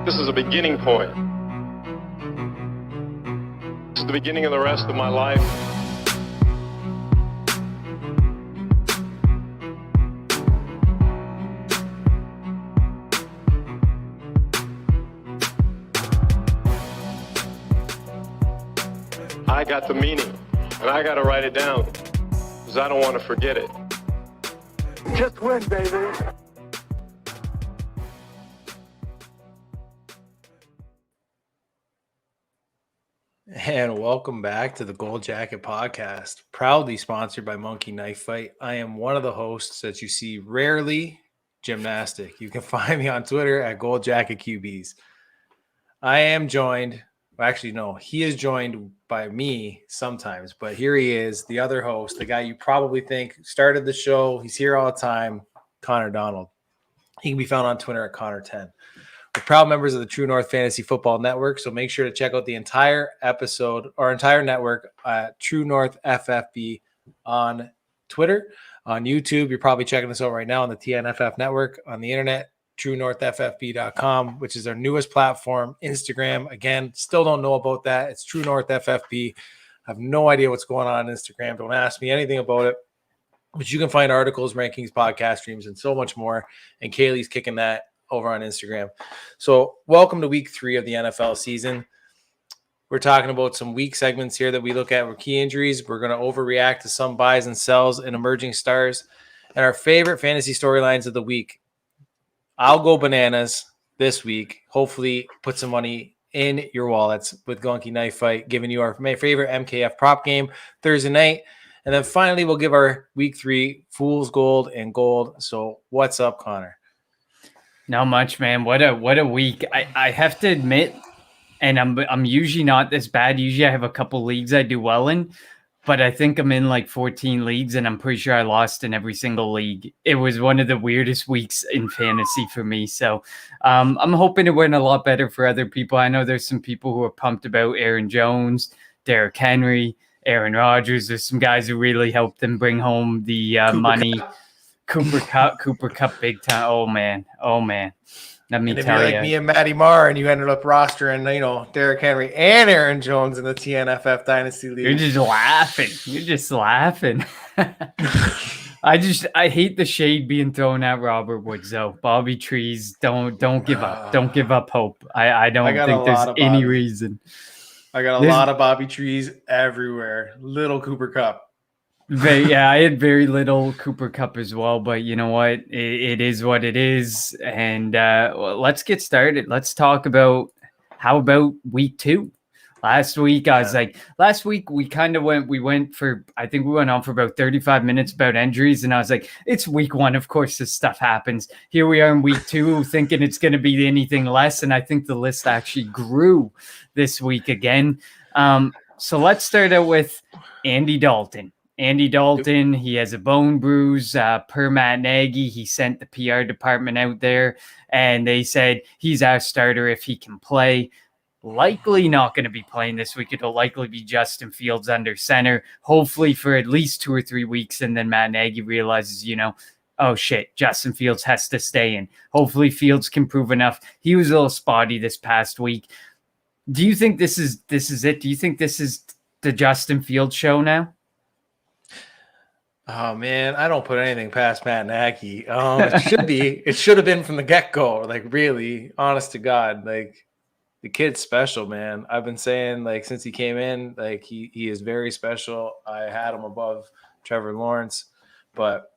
This is a beginning point. This is the beginning of the rest of my life. I got the meaning, and I got to write it down, because I don't want to forget it. Just win, baby. And welcome back to the Gold Jacket Podcast, proudly sponsored by Monkey Knife Fight. I am one of the hosts that you see rarely, Gymnastic. You can find me on Twitter at Gold Jacket QBs. I am joined, well, actually, no, he is joined by me sometimes, but here he is, the other host, the guy you probably think started the show. He's here all the time, Connor Donald. He can be found on Twitter at Connor10. We're proud members of the True North Fantasy Football Network, so make sure to check out the entire episode or entire network at True North FFB on Twitter. On YouTube, you're probably checking us out right now on the TNFF network. On the internet, TrueNorthFFB.com, which is our newest platform. Instagram, again, still don't know about that. It's True North FFB. I have no idea what's going on Instagram. Don't ask me anything about it. But you can find articles, rankings, podcast streams, and so much more. And Kaylee's kicking that over on Instagram. So welcome to week 3 of the NFL season. We're talking about some week segments here that we look at with key injuries. We're going to overreact to some buys and sells and emerging stars and our favorite fantasy storylines of the week. I'll go bananas this week. Hopefully put some money in your wallets with Gunky Knife Fight, giving you our favorite MKF prop game Thursday night. And then finally, we'll give our week 3 Fool's Gold and Gold. So what's up, Connor? Not much, man. What a week. I have to admit, and I'm usually not this bad. Usually I have a couple leagues I do well in, but I think I'm in like 14 leagues, and I'm pretty sure I lost in every single league. It was one of the weirdest weeks in fantasy for me. So I'm hoping it went a lot better for other people. I know there's some people who are pumped about Aaron Jones, Derrick Henry, Aaron Rodgers. There's some guys who really helped them bring home the money. Cooper Cup, big time. Oh man. Let me tell you. Like me and Matty Marr, and you ended up rostering, Derrick Henry and Aaron Jones in the TNFF Dynasty League. You're just laughing. I hate the shade being thrown at Robert Woods though. Bobby Trees, don't give up. Don't give up hope. I don't think there's any reason. I got a lot of Bobby Trees everywhere. Little Cooper Cup. Yeah, I had very little Cooper Cup as well, but you know what? It is what it is. And let's get started. Let's talk about how about week 2. Last week, I was like, we went on for about 35 minutes about injuries. And I was like, it's week 1. Of course, this stuff happens. Here we are in week 2 thinking it's going to be anything less. And I think the list actually grew this week again. So let's start out with Andy Dalton. He has a bone bruise. Per Matt Nagy, he sent the PR department out there, and they said he's our starter if he can play. Likely not going to be playing this week. It'll likely be Justin Fields under center, hopefully for at least 2 or 3 weeks, and then Matt Nagy realizes, oh shit, Justin Fields has to stay in. Hopefully Fields can prove enough. He was a little spotty this past week. Do you think this is it? Do you think this is the Justin Fields show now? Oh man, I don't put anything past Matt Nagy. It should be. It should have been from the get-go. Like really, honest to God, like the kid's special, man. I've been saying since he came in, he is very special. I had him above Trevor Lawrence, but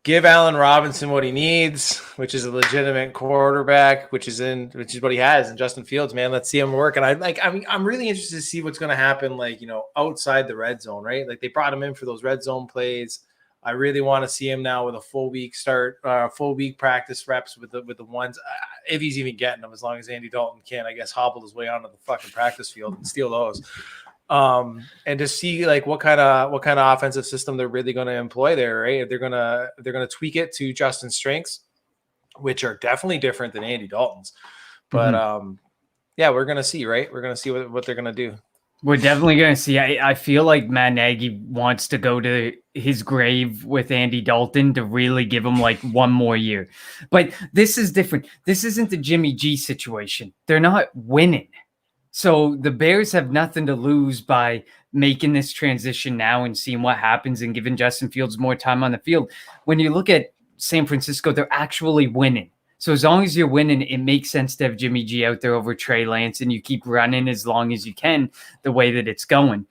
give Allen Robinson what he needs, which is a legitimate quarterback, which is what he has in Justin Fields, man. Let's see him work. And I'm really interested to see what's going to happen, outside the red zone, right? Like they brought him in for those red zone plays. I really want to see him now with a full week practice reps with the ones, if he's even getting them, as long as Andy Dalton can, I guess, hobble his way onto the fucking practice field and steal those. And to see what kind of offensive system they're really going to employ there, right? If they're going to tweak it to Justin's strengths, which are definitely different than Andy Dalton's. But yeah, we're going to see, right? We're going to see what they're going to do. We're definitely going to see. I feel like Matt Nagy wants to go to his grave with Andy Dalton to really give him like one more year. But this is different. This isn't the Jimmy G situation. They're not winning. So the Bears have nothing to lose by making this transition now and seeing what happens and giving Justin Fields more time on the field. When you look at San Francisco, they're actually winning. So as long as you're winning, it makes sense to have Jimmy G out there over Trey Lance, and you keep running as long as you can the way that it's going.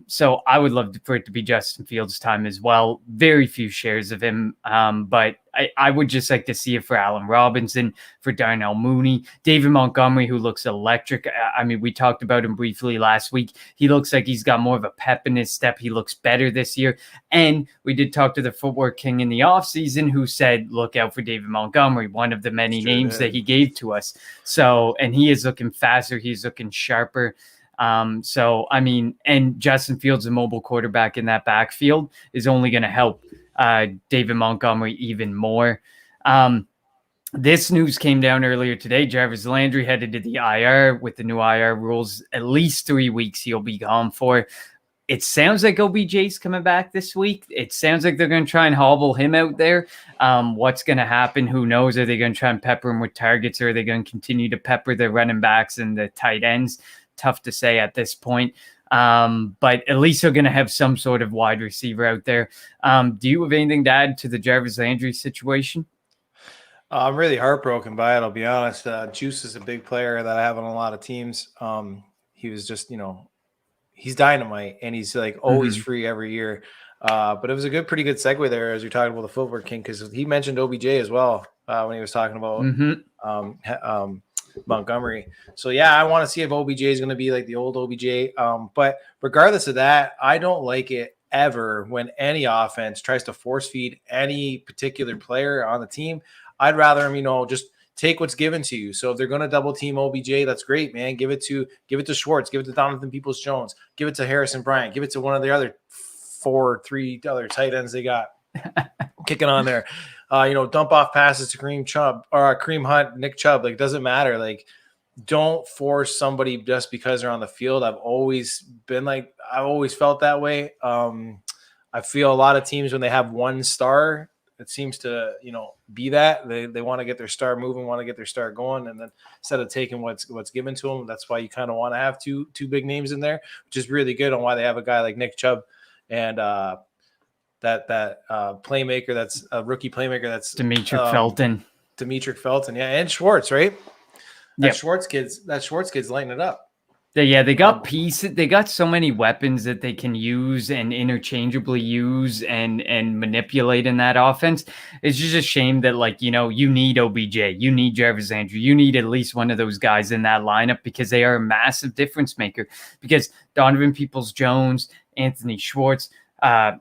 So I would love for it to be Justin Fields' time as well. Very few shares of him, but I would just like to see it for Allen Robinson, for Darnell Mooney, David Montgomery, who looks electric. I mean, we talked about him briefly last week. He looks like he's got more of a pep in his step. He looks better this year. And we did talk to the footwork king in the offseason who said, look out for David Montgomery, one of the many names that he gave to us. So, and he is looking faster. He's looking sharper. So, I mean, and Justin Fields, a mobile quarterback in that backfield, is only going to help David Montgomery even more. This news came down earlier today. Jarvis Landry headed to the IR with the new IR rules. At least 3 weeks he'll be gone for. It sounds like OBJ's coming back this week. It sounds like they're going to try and hobble him out there. What's going to happen? Who knows? Are they going to try and pepper him with targets, or are they going to continue to pepper the running backs and the tight ends? Tough to say at this point. But at least they're going to have some sort of wide receiver out there. Do you have anything to add to the Jarvis Landry situation? I'm really heartbroken by it, I'll be honest. Juice is a big player that I have on a lot of teams. He was just, he's dynamite, and he's like always free every year. But it was a pretty good segue there as you're talking about the footwork king, because he mentioned OBJ as well when he was talking about Montgomery. So yeah, I want to see if OBJ is going to be like the old OBJ. But regardless of that, I don't like it ever when any offense tries to force feed any particular player on the team. I'd rather him, just take what's given to you. So if they're going to double team OBJ, that's great, man. Give it to Schwartz, give it to Donovan Peoples-Jones, give it to Harrison Bryant, give it to one of the other 3 other tight ends they got kicking on there. Dump off passes to Kareem Hunt, Nick Chubb. Like, doesn't matter. Like, don't force somebody just because they're on the field. I've always felt that way. I feel a lot of teams, when they have one star, it seems to, be that they want to get their star moving, want to get their star going. And then instead of taking what's given to them, that's why you kind of want to have two big names in there, which is really good on why they have a guy like Nick Chubb and, that playmaker, that's a rookie playmaker, that's Demetric Felton, yeah, and Schwartz, right? That Schwartz kid's lighting it up. They got pieces. They got so many weapons that they can use and interchangeably use and manipulate in that offense. It's just a shame that, you need OBJ, you need Jarvis Landry, you need at least one of those guys in that lineup, because they are a massive difference maker. Because Donovan Peoples-Jones, Anthony Schwartz,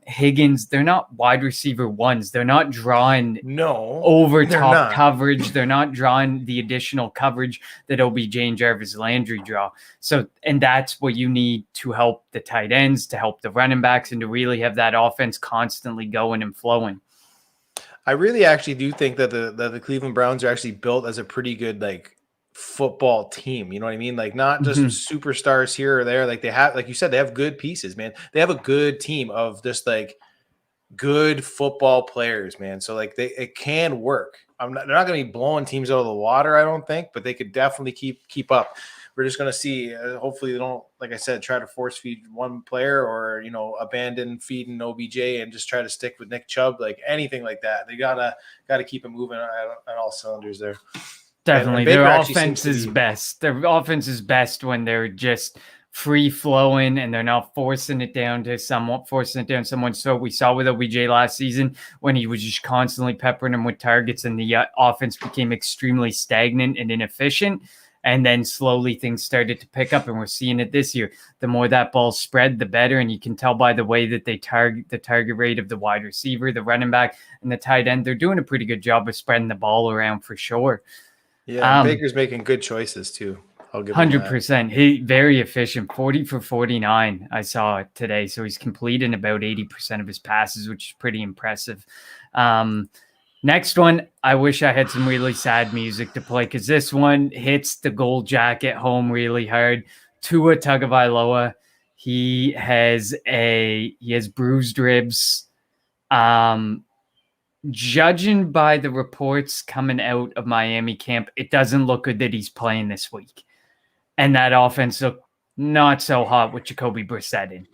Higgins, they're not wide receiver ones. They're not drawing over top coverage. They're not drawing the additional coverage that OBJ and Jarvis Landry draw. So, and that's what you need to help the tight ends, to help the running backs, and to really have that offense constantly going and flowing. I really actually do think that the Cleveland Browns are actually built as a pretty good, football team. You know what I mean? Not just superstars here or there. They have, like you said, they have good pieces, man. They have a good team of just good football players, man. So it can work. They're not going to be blowing teams out of the water, I don't think, but they could definitely keep up. We're just going to see. Hopefully they don't, like I said, try to force feed one player, or abandon feeding OBJ and just try to stick with Nick Chubb, anything like that. They gotta keep it moving on all cylinders there. Definitely. Their offense is best. Their offense is best when they're just free flowing and they're not forcing it down someone. So we saw with OBJ last season when he was just constantly peppering them with targets, and the offense became extremely stagnant and inefficient. And then slowly things started to pick up, and we're seeing it this year. The more that ball spread, the better. And you can tell by the way that they target the target rate of the wide receiver, the running back, and the tight end. They're doing a pretty good job of spreading the ball around for sure. Yeah, Baker's making good choices too. I'll give 100%. He very efficient, 40 for 49. I saw it today, so he's completing about 80% of his passes, which is pretty impressive. Next one, I wish I had some really sad music to play, because this one hits the Gold Jacket home really hard. Tua Tagovailoa, he has bruised ribs. Judging by the reports coming out of Miami camp, it doesn't look good that he's playing this week. And that offense looked not so hot with Jacoby Brissett in.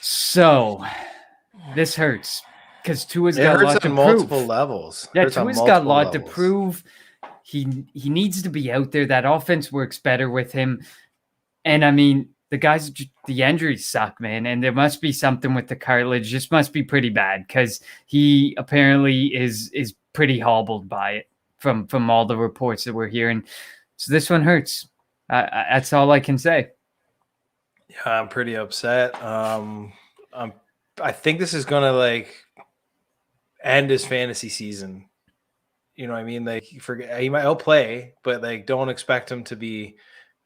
So this hurts because Tua's got a lot to prove. Multiple levels. Yeah, Tua's got a lot to prove. He needs to be out there. That offense works better with him. And I mean, the injuries suck, man. And there must be something with the cartilage. Just must be pretty bad because he apparently is pretty hobbled by it from all the reports that we're hearing. So this one hurts. That's all I can say. Yeah, I'm pretty upset. I think this is gonna end his fantasy season. You know what I mean? Like, he'll play, but don't expect him to be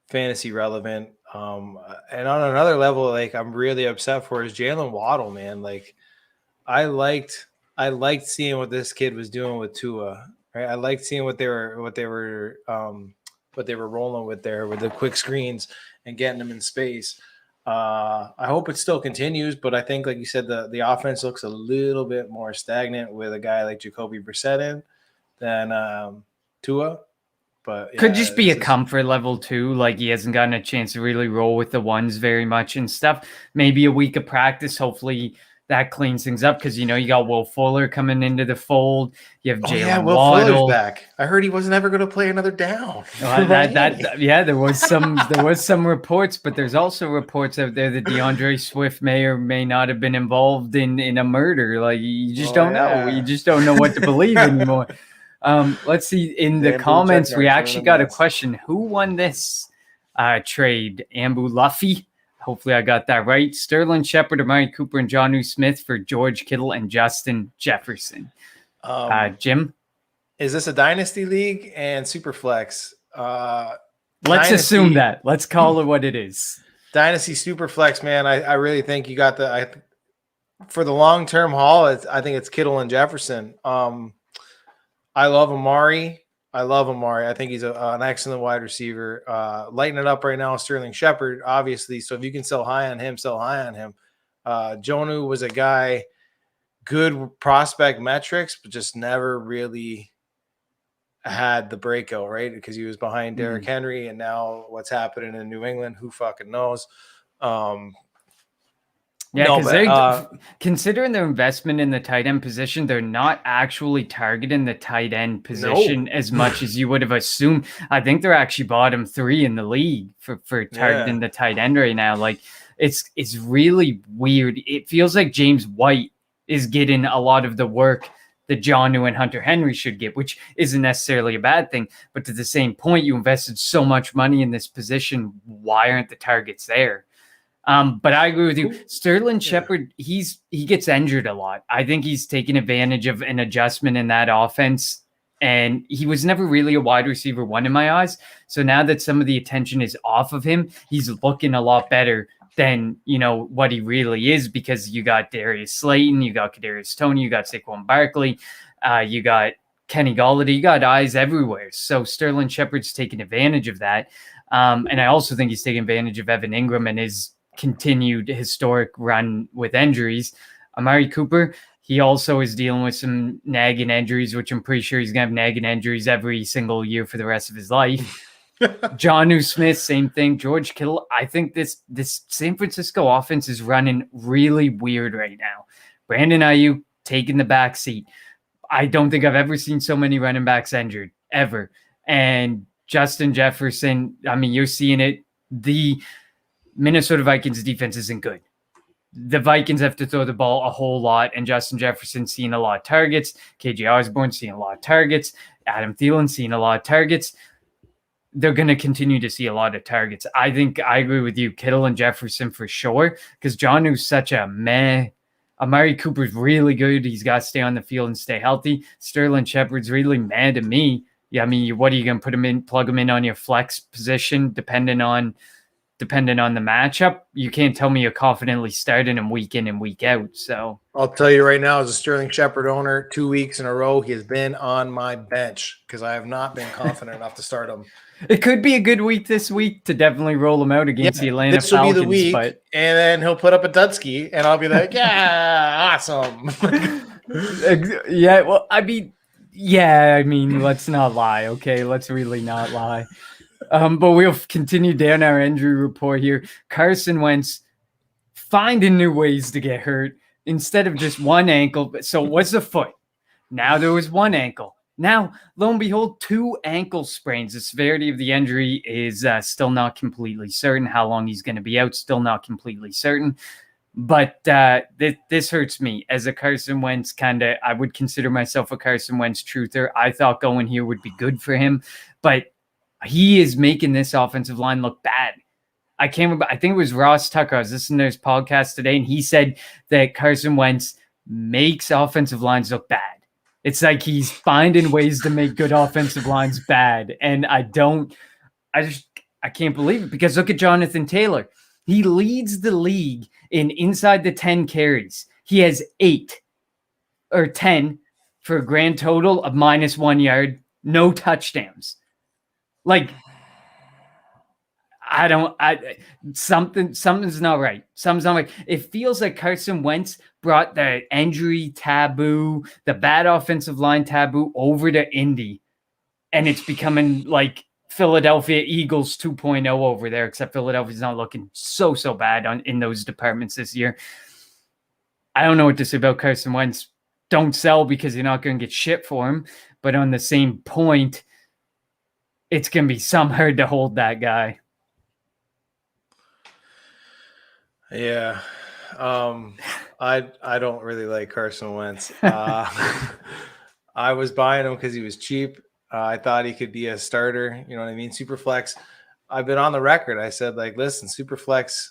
fantasy relevant. And on another level, I'm really upset for is Jalen Waddle, man. I liked seeing what this kid was doing with Tua. Right? I liked seeing what they were rolling with there with the quick screens and getting them in space. I hope it still continues, but I think, like you said, the offense looks a little bit more stagnant with a guy like Jacoby Brissett in than Tua. But could just be a comfort level too. Like, he hasn't gotten a chance to really roll with the ones very much and stuff. Maybe a week of practice. Hopefully that cleans things up because, you got Will Fuller coming into the fold. You have Jalen Waddle. Fuller's back. I heard he wasn't ever going to play another down. There was some reports, but there's also reports out there that DeAndre Swift may or may not have been involved in a murder. Like, you just don't know. You just don't know what to believe anymore. Let's see. In the comments, we actually got a question. Who won this trade? Ambu Luffy. Hopefully I got that right. Sterling Shepard, Amari Cooper, and Jonnu Smith for George Kittle and Justin Jefferson. Jim? Is this a dynasty league and super flex? Let's assume that. Let's call it what it is. Dynasty super flex, man. I really think you got for the long-term haul, I think it's Kittle and Jefferson. I love Amari. I think he's an excellent wide receiver. Lighting it up right now, Sterling Shepard, obviously. So if you can sell high on him, sell high on him. Jonnu was a guy, good prospect metrics, but just never really had the breakout, right? Because he was behind Derrick Henry, and now what's happening in New England, who fucking knows? They're considering their investment in the tight end position, they're not actually targeting the tight end position as much as you would have assumed. I think they're actually bottom 3 in the league for targeting the tight end right now. Like, it's really weird. It feels like James White is getting a lot of the work that Jonnu and Hunter Henry should get, which isn't necessarily a bad thing. But to the same point, you invested so much money in this position. Why aren't the targets there? But I agree with you. Sterling Shepard, he gets injured a lot. I think he's taken advantage of an adjustment in that offense, and he was never really a wide receiver one in my eyes. So now that some of the attention is off of him, he's looking a lot better than, what he really is, because you got Darius Slayton, you got Kadarius Toney, you got Saquon Barkley, you got Kenny Golladay, you got eyes everywhere. So Sterling Shepard's taking advantage of that. And I also think he's taking advantage of Evan Ingram and his continued historic run with injuries. Amari Cooper, he also is dealing with some nagging injuries, which I'm pretty sure he's going to have nagging injuries every single year for the rest of his life. Jonnu Smith, same thing. George Kittle, I think this San Francisco offense is running really weird right now. Brandon Ayuk taking the back seat. I don't think I've ever seen so many running backs injured, ever. And Justin Jefferson, I mean, you're seeing it. The Minnesota Vikings defense isn't good. The Vikings have to throw the ball a whole lot, and Justin Jefferson seeing a lot of targets. KJ Osborne seeing a lot of targets. Adam Thielen seeing a lot of targets. They're going to continue to see a lot of targets. I think I agree with you, Kittle and Jefferson for sure, because Jonnu's such a meh. Amari Cooper's really good. He's got to stay on the field and stay healthy. Sterling Shepard's really mad to me. Yeah, I mean, what are you going to put him in, plug him in on your flex position, depending on depending on the matchup. You can't tell me you're confidently starting him week in and week out. So I'll tell you right now, as a Sterling Shepard owner, 2 weeks in a row, he has been on my bench because I have not been confident enough to start him. it could be a good week this week to definitely roll him out against the Atlanta this will Falcons. be the week, but and then he'll put up a Dutsky, and I'll be like, yeah, awesome. yeah, well, I mean, let's not lie, okay? Let's really not lie. But we'll continue down our injury report here. Carson Wentz finding new ways to get hurt instead of just one ankle. So what's the foot? Now there was one ankle. Now, lo and behold, 2 ankle sprains. The severity of the injury is still not completely certain. How long he's going to be out, still not completely certain. But this hurts me as a Carson Wentz I would consider myself a Carson Wentz truther. I thought going here would be good for him, but he is making this offensive line look bad. I can't remember. I think it was Ross Tucker. I was listening to his podcast today, and he said that Carson Wentz makes offensive lines look bad. It's like he's finding ways to make good offensive lines bad. And I can't believe it, because look at Jonathan Taylor. He leads the league in inside the 10 carries. He has 8 or 10 for a grand total of -1 yard, no touchdowns. Like, something's not right. Something's not right. It feels like Carson Wentz brought the injury taboo, the bad offensive line taboo over to Indy. And it's becoming like Philadelphia Eagles 2.0 over there, except Philadelphia's not looking so bad in those departments this year. I don't know what to say about Carson Wentz. Don't sell because you're not going to get shit for him. But on the same point, it's going to be some hard to hold that guy. Yeah. I don't really like Carson Wentz. I was buying him because he was cheap. I thought he could be a starter. You know what I mean? Superflex. I've been on the record. I said, like, listen, Superflex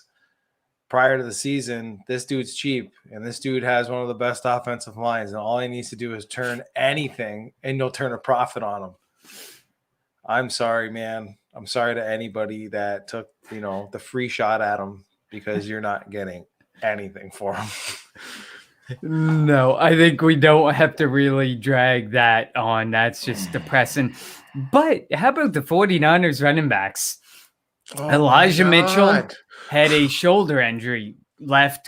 prior to the season, this dude's cheap, and this dude has one of the best offensive lines, and all he needs to do is turn anything, and you'll turn a profit on him. I'm sorry, man. I'm sorry to anybody that took, the free shot at him, because you're not getting anything for him. No, I think we don't have to really drag that on. That's just depressing. But how about the 49ers running backs? Elijah Mitchell had a shoulder injury,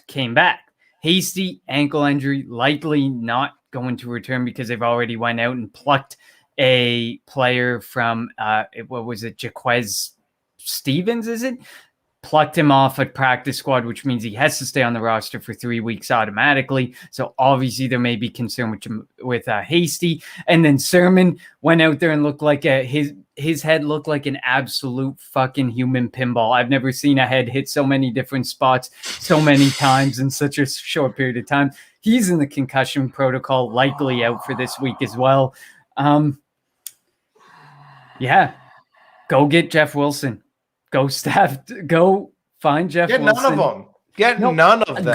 came back. Hasty ankle injury, likely not going to return because they've already went out and plucked a player from, what was it, Jaquez Stevens, is it? Plucked him off at practice squad, which means he has to stay on the roster for 3 weeks automatically. So obviously there may be concern with Hasty. And then Sermon went out there and looked like his head looked like an absolute fucking human pinball. I've never seen a head hit so many different spots so many times in such a short period of time. He's in the concussion protocol, likely out for this week as well. Yeah, go get Jeff Wilson. Go find Jeff Wilson. None of them. None of them.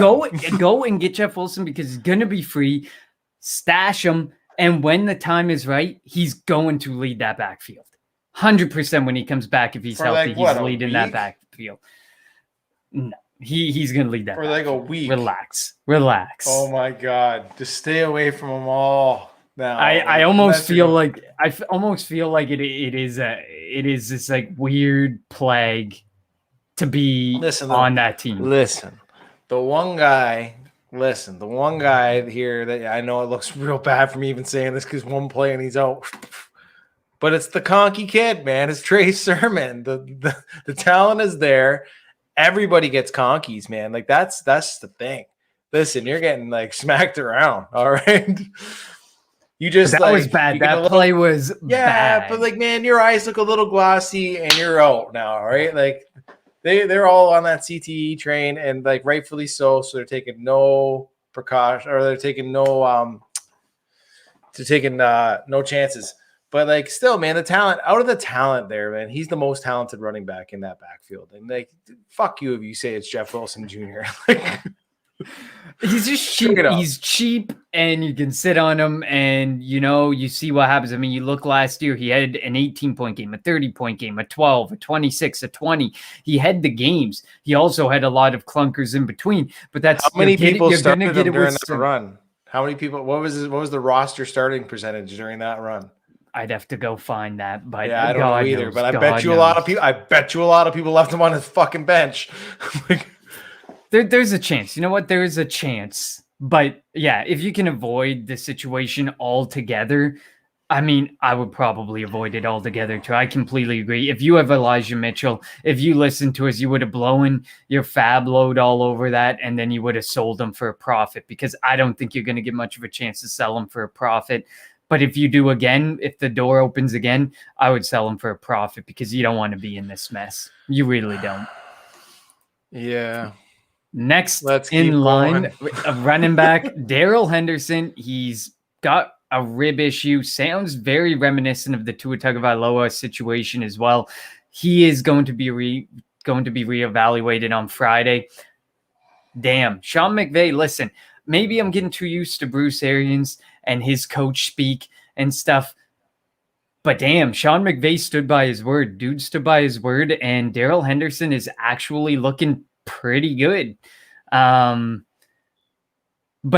Go and get Jeff Wilson, because he's going to be free. Stash him. And when the time is right, he's going to lead that backfield. 100% when he comes back, if he's healthy, he's leading that backfield. No, he's going to lead that for like a week. Relax. Oh, my God. Just stay away from them all. Now, I almost feel like it is this like weird plague to be on that team. Listen, the one guy here that I know it looks real bad for me even saying this because one play and he's out, but it's the conky kid, man. It's Trey Sermon. The talent is there. Everybody gets conkies, man. Like that's the thing. Listen, you're getting like smacked around. All right. You just that was bad. That play was bad. But like, man, your eyes look a little glossy and you're out now, right? Like they're all on that CTE train, and like rightfully so. So they're taking no precaution, or they're taking no chances. But like still, man, the talent out of the talent there, man, he's the most talented running back in that backfield. And like, fuck you if you say it's Jeff Wilson Jr. Like, He's just cheap. He's cheap, and you can sit on him, and you see what happens. I mean, you look last year; he had an 18-point game, a 30-point game, a 12, a 26, a 20. He had the games. He also had a lot of clunkers in between. But that's how many people started him during that run? How many people? What was the roster starting percentage during that run? I'd have to go find that, but yeah, I don't know either. But I bet you a lot of people left him on his fucking bench. There's a chance. You know what? There is a chance. But yeah, if you can avoid the situation altogether, I mean, I would probably avoid it altogether too. I completely agree. If you have Elijah Mitchell, if you listened to us, you would have blown your fab load all over that, and then you would have sold them for a profit, because I don't think you're going to get much of a chance to sell them for a profit. But if you do again, if the door opens again, I would sell them for a profit, because you don't want to be in this mess. You really don't. Yeah. Next in line, running back, Daryl Henderson. He's got a rib issue. Sounds very reminiscent of the Tua Tagovailoa situation as well. He is going to be reevaluated on Friday. Damn, Sean McVay, listen, maybe I'm getting too used to Bruce Arians and his coach speak and stuff, but damn, Sean McVay stood by his word. Dude stood by his word, and Daryl Henderson is actually looking pretty good. But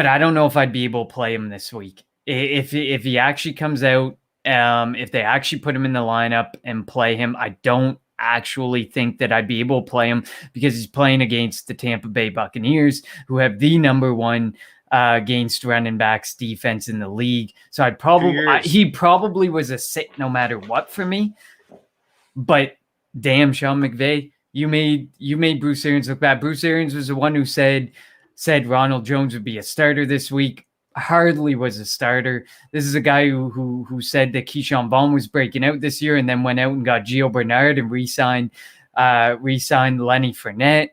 I don't know if I'd be able to play him this week. If he actually comes out, if they actually put him in the lineup and play him, I don't actually think that I'd be able to play him, because he's playing against the Tampa Bay Buccaneers, who have the number one against running backs defense in the league. So he probably was a sit no matter what for me. But damn, Sean McVay, you made Bruce Arians look bad. Bruce Arians was the one who said Ronald Jones would be a starter this week. Hardly was a starter. This is a guy who said that Keyshawn Vaughn was breaking out this year, and then went out and got Gio Bernard and re-signed Lenny Fournette.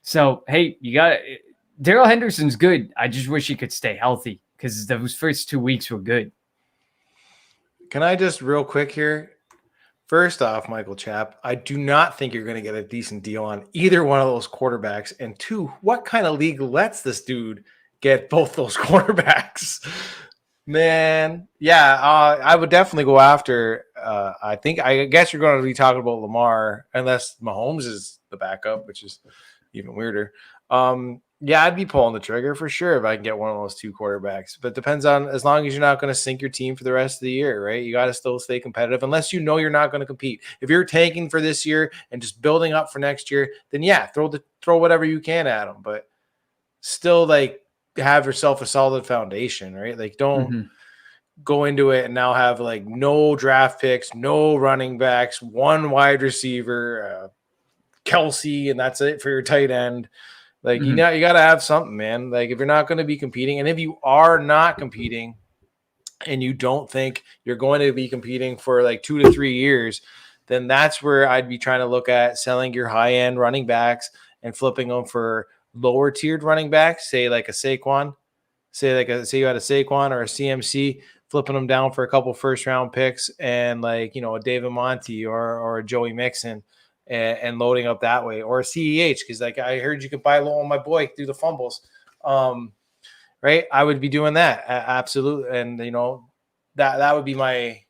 So hey, you got Daryl Henderson's good. I just wish he could stay healthy, because those first 2 weeks were good. Can I just real quick here? First off, Michael Chapp, I do not think you're going to get a decent deal on either one of those quarterbacks. And two, what kind of league lets this dude get both those quarterbacks? Man, yeah, I would definitely go after. I guess you're going to be talking about Lamar, unless Mahomes is the backup, which is even weirder. Yeah, I'd be pulling the trigger for sure if I can get one of those two quarterbacks. But depends on, as long as you're not going to sink your team for the rest of the year, right? You got to still stay competitive, unless you know you're not going to compete. If you're tanking for this year and just building up for next year, then yeah, throw whatever you can at them. But still, like, have yourself a solid foundation, right? Like, don't go into it and now have like no draft picks, no running backs, one wide receiver, Kelsey, and that's it for your tight end. Like, you got to have something, man. Like, if you're not going to be competing, and if you are not competing and you don't think you're going to be competing for like 2 to 3 years, then that's where I'd be trying to look at selling your high-end running backs and flipping them for lower-tiered running backs, say like a Saquon, say you had a Saquon or a CMC, flipping them down for a couple first-round picks, and like, you know, a David Monty or a Joey Mixon, and loading up that way, or a CEH, because like I heard you could buy low on my boy through the fumbles, right? I would be doing that, absolutely, and you know that would be my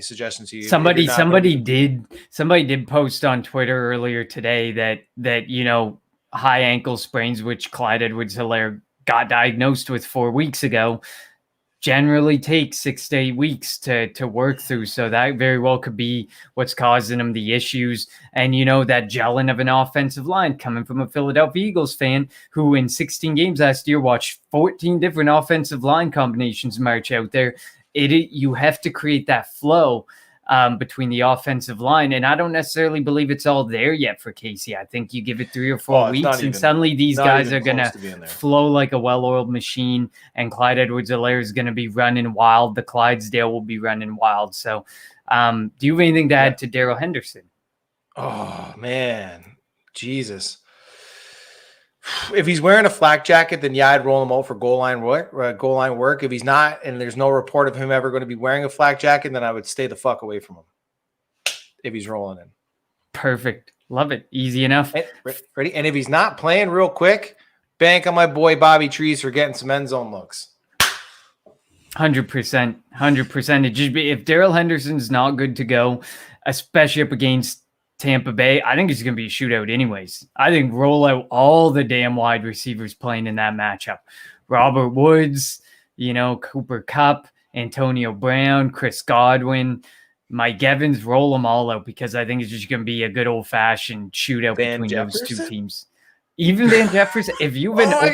suggestion to you. Somebody did post on Twitter earlier today that you know, high ankle sprains, which Clyde Edwards-Helaire got diagnosed with 4 weeks ago, generally takes 6 to 8 weeks to work through. So that very well could be what's causing him the issues. And, you know, that gelling of an offensive line coming from a Philadelphia Eagles fan who in 16 games last year watched 14 different offensive line combinations march out there. You have to create that flow between the offensive line. And I don't necessarily believe it's all there yet for Casey. I think you give it 3 or 4 weeks and suddenly these guys are going to flow like a well-oiled machine, and Clyde Edwards-Helaire is going to be running wild. The Clydesdale will be running wild. So do you have anything to add to Daryl Henderson? Oh, man. Jesus. If he's wearing a flak jacket, then yeah, I'd roll him out for goal line work. If he's not, and there's no report of him ever going to be wearing a flak jacket, then I would stay the fuck away from him if he's rolling in. Perfect. Love it. Easy enough. Ready? And if he's not playing real quick, Bank on my boy Bobby Trees for getting some end zone looks. 100%. It just be if Daryl Henderson's not good to go, especially up against Tampa Bay, I think it's going to be a shootout anyways. I think roll out all the damn wide receivers playing in that matchup. Robert Woods, Cooper Kupp, Antonio Brown, Chris Godwin, Mike Evans, roll them all out because I think it's just going to be a good old-fashioned shootout between those two teams. Even Van Jefferson, if you have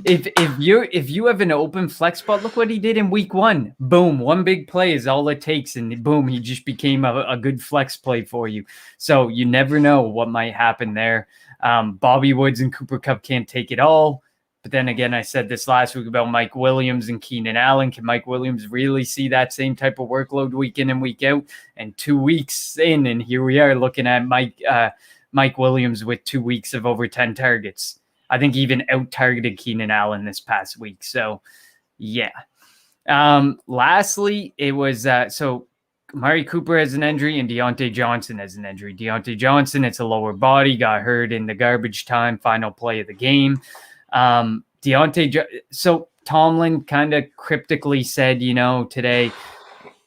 if you have an open flex spot, look what he did in week 1. Boom, one big play is all it takes, and boom, he just became a good flex play for you. So you never know what might happen there. Bobby Woods and Cooper Kupp can't take it all. But then again, I said this last week about Mike Williams and Keenan Allen. Can Mike Williams really see that same type of workload week in and week out? And 2 weeks in, and here we are looking at Mike Williams with 2 weeks of over 10 targets. I think even out-targeted Keenan Allen this past week. So, yeah. Lastly, it was so Amari Cooper has an injury and Deontay Johnson has an injury. Deontay Johnson, it's a lower body, got hurt in the garbage time, final play of the game. So Tomlin kind of cryptically said, today,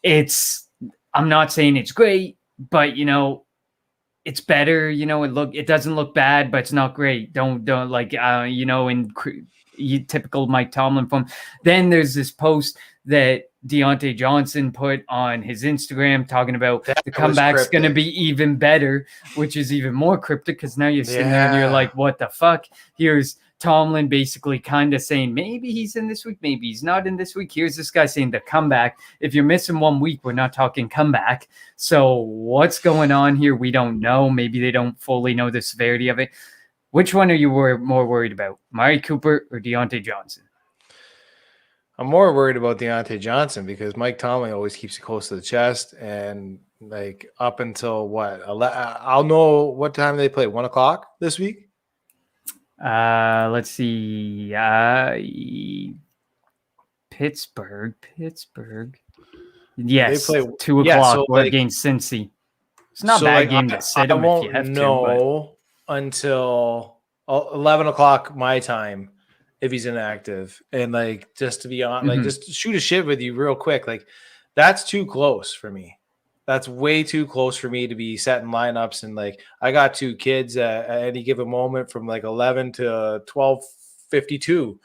I'm not saying it's great, but, it's better, it doesn't look bad, but it's not great. Don't in typical Mike Tomlin form. Then there's this post that Deontay Johnson put on his Instagram talking about the comeback's going to be even better, which is even more cryptic because now you're sitting there and you're like, what the fuck? Here's Tomlin basically kind of saying maybe he's in this week, maybe he's not in this week. Here's this guy saying the comeback. If you're missing 1 week, we're not talking comeback. So what's going on here? We don't know. Maybe they don't fully know the severity of it. Which one are you more worried about, Amari Cooper or Deontay Johnson? I'm more worried about Deontay Johnson because Mike Tomlin always keeps it close to the chest, and like up until what? I'll know what time they play. 1 o'clock this week. Let's see. Pittsburgh. Yes, they play 2 o'clock against Cincy. It's not a bad game to sit them if you have to. I won't know until 11 o'clock my time if he's inactive. And just to be on, just shoot a shit with you real quick. That's too close for me. That's way too close for me to be setting lineups. And I got 2 kids at any given moment from 11 to 12:52.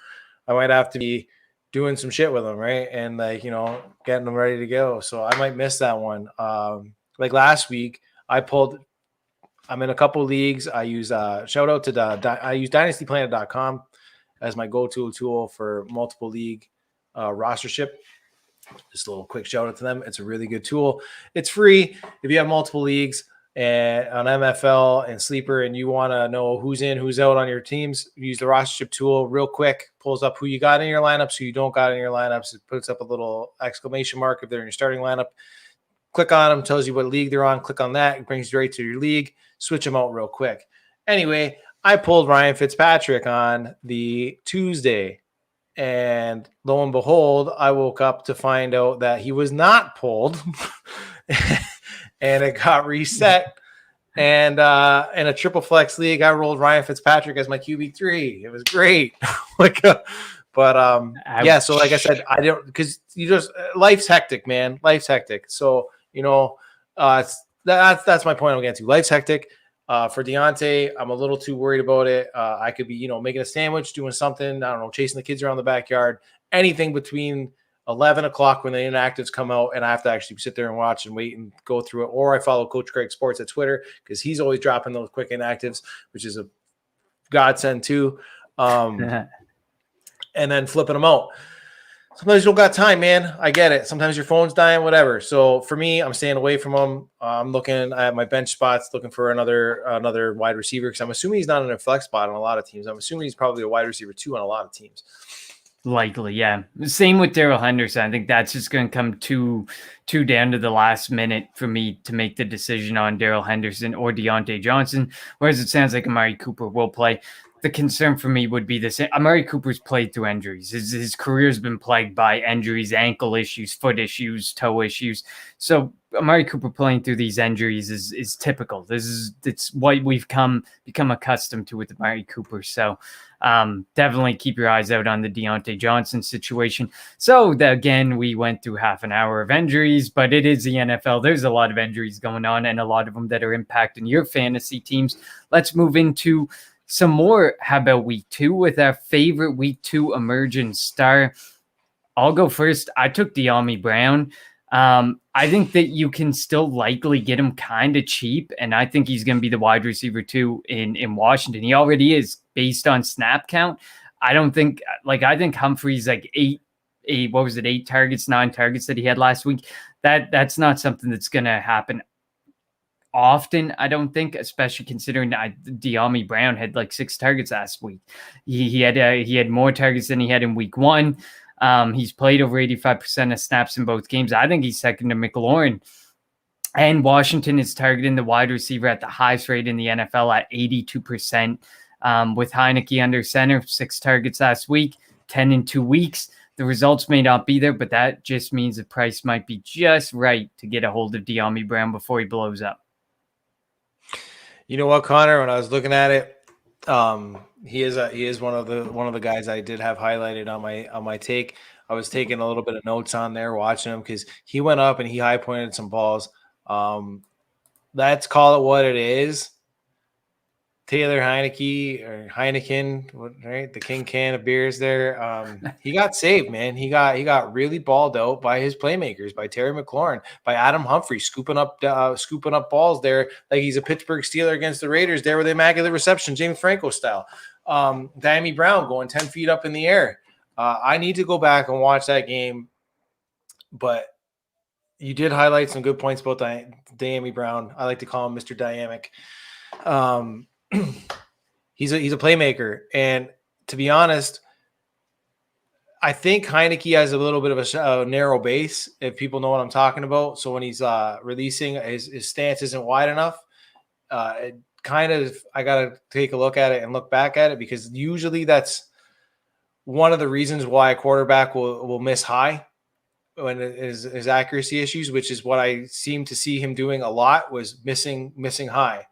I might have to be doing some shit with them, right? And getting them ready to go. So I might miss that one. Last week, I'm in a couple leagues. I use shout out to I use dynastyplanet.com as my go-to tool for multiple league rostership. Just a little quick shout out to them. It's a really good tool. It's free. If you have multiple leagues and on MFL and Sleeper and you want to know who's in, who's out on your teams, use the rostership tool real quick. Pulls up who you got in your lineups, who you don't got in your lineups. It puts up a little exclamation mark if they're in your starting lineup. Click on them, tells you what league they're on. Click on that. It brings you right to your league. Switch them out real quick. Anyway, I pulled Ryan Fitzpatrick on the Tuesday. And lo and behold, I woke up to find out that he was not pulled. And it got reset. And in a triple flex league, I rolled Ryan Fitzpatrick as my QB3. It was great. So like I said, I don't, because life's hectic, man. Life's hectic. So, that's my point I'm getting to. Life's hectic. For Deontay, I'm a little too worried about it. I could be, making a sandwich, doing something, I don't know, chasing the kids around the backyard, anything between 11 o'clock when the inactives come out, and I have to actually sit there and watch and wait and go through it. Or I follow Coach Craig Sports at Twitter because he's always dropping those quick inactives, which is a godsend too. And then flipping them out. Sometimes you don't got time, man. I get it. Sometimes your phone's dying, whatever. So for me, I'm staying away from him. I'm looking at my bench spots, looking for another wide receiver because I'm assuming he's not in a flex spot on a lot of teams. I'm assuming he's probably a wide receiver 2 on a lot of teams. Likely, yeah. Same with Daryl Henderson. I think that's just going to come too down to the last minute for me to make the decision on Daryl Henderson or Deontay Johnson, whereas it sounds like Amari Cooper will play. The concern for me would be the same. Amari Cooper's played through injuries. His career's been plagued by injuries, ankle issues, foot issues, toe issues. So Amari Cooper playing through these injuries is typical. It's what we've become accustomed to with Amari Cooper. So definitely keep your eyes out on the Deontay Johnson situation. So again, we went through half an hour of injuries, but it is the NFL. There's a lot of injuries going on, and a lot of them that are impacting your fantasy teams. Let's move into some more. How about week 2 with our favorite week 2 emerging star? I'll go first. I took De'Ami Brown. I think that you can still likely get him kind of cheap, and I think he's going to be the wide receiver 2 in Washington. He already is based on snap count. I think Humphrey's like 8 targets, 9 targets that he had last week. That's not something that's going to happen often, I don't think, especially considering De'Ami Brown had like 6 targets last week. He had more targets than he had in week 1. He's played over 85% of snaps in both games. I think he's second to McLaurin. And Washington is targeting the wide receiver at the highest rate in the NFL at 82%. With Heineke under center, 6 targets last week, 10 in 2 weeks. The results may not be there, but that just means the price might be just right to get a hold of De'Ami Brown before he blows up. You know what, Connor? When I was looking at it, he is one of the guys I did have highlighted on my take. I was taking a little bit of notes on there, watching him because he went up and he high pointed some balls. Let's call it what it is. Taylor Heineke or Heineken, right? The king can of beers there. He got saved, man. He got really balled out by his playmakers, by Terry McLaurin, by Adam Humphrey, scooping up balls there like he's a Pittsburgh Steeler against the Raiders there with immaculate reception, James Franco style. De'Ami Brown going 10 feet up in the air. I need to go back and watch that game, but you did highlight some good points about De'Ami Brown. I like to call him Mr. Dynamic. He's a playmaker, and to be honest, I think Heineke has a little bit of a narrow base, if people know what I'm talking about. So when he's releasing, his stance isn't wide enough. I gotta take a look at it and look back at it, because usually that's one of the reasons why a quarterback will miss high when it is his accuracy issues, which is what I seem to see him doing a lot, was missing high.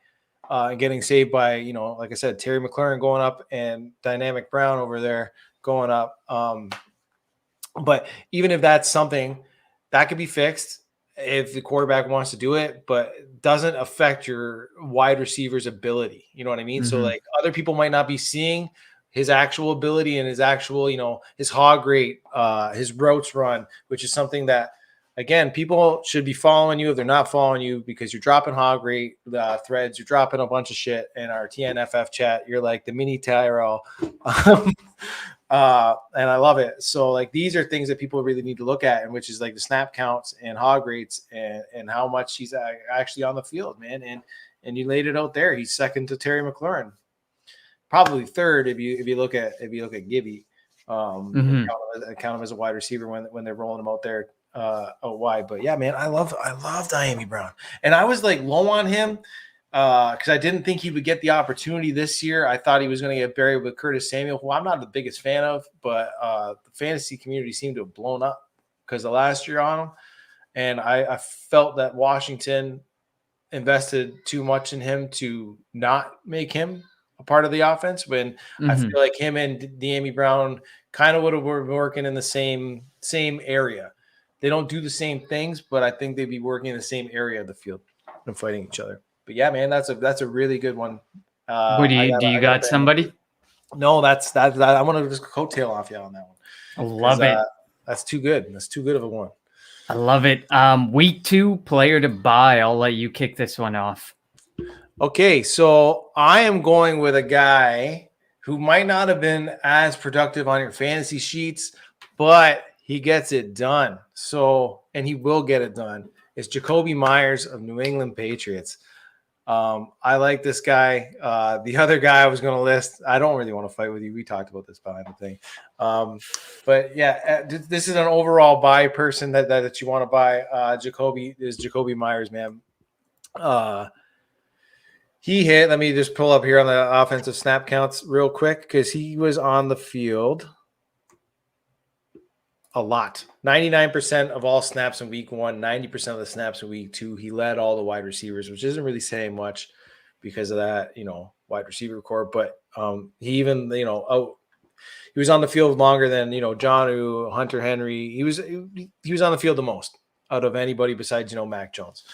And getting saved by, like I said, Terry McLaurin going up and Dynamic Brown over there going up. But even if that's something that could be fixed if the quarterback wants to do it, but it doesn't affect your wide receiver's ability. You know what I mean? Mm-hmm. So like other people might not be seeing his actual ability and his actual, his hog rate, his routes run, which is something that, again, people should be following you if they're not following you, because you're dropping hog rate threads, you're dropping a bunch of shit in our TNFF chat. You're like the mini Tyrell. And I love it. So like, these are things that people really need to look at, and which is like the snap counts and hog rates and how much he's actually on the field, man. And you laid it out there. He's second to Terry McLaurin, probably third if you look at Gibby. Count him as a wide receiver when they're rolling him out there. Why? But yeah, man, I love De'Ami Brown, and I was like low on him because I didn't think he would get the opportunity this year. I thought he was going to get buried with Curtis Samuel, who I'm not the biggest fan of, but the fantasy community seemed to have blown up because of last year on him, and I felt that Washington invested too much in him to not make him a part of the offense. When I feel like him and De'Ami Brown kind of would have been working in the same area. They don't do the same things, but I think they'd be working in the same area of the field and fighting each other. But yeah, man, that's a really good one. Do you got somebody? No, that's that. I want to just coattail off you on that one. I love it. That's too good. That's too good of a one. I love it. Week 2 player to buy. I'll let you kick this one off. Okay, so I am going with a guy who might not have been as productive on your fantasy sheets, but he gets it done. So, and he will get it done. It's Jacoby Myers of New England Patriots. I like this guy. The other guy I was going to list, I don't really want to fight with you. We talked about this behind the thing. But yeah, this is an overall buy person that you want to buy. Jacoby Myers, man. He hit. Let me just pull up here on the offensive snap counts real quick because he was on the field. a lot. 99% of all snaps in week 1, 90% of the snaps in week 2. He led all the wide receivers, which isn't really saying much because of that, wide receiver core. But he even, he was on the field longer than, Jonnu, Hunter Henry. He was on the field the most out of anybody besides, Mac Jones.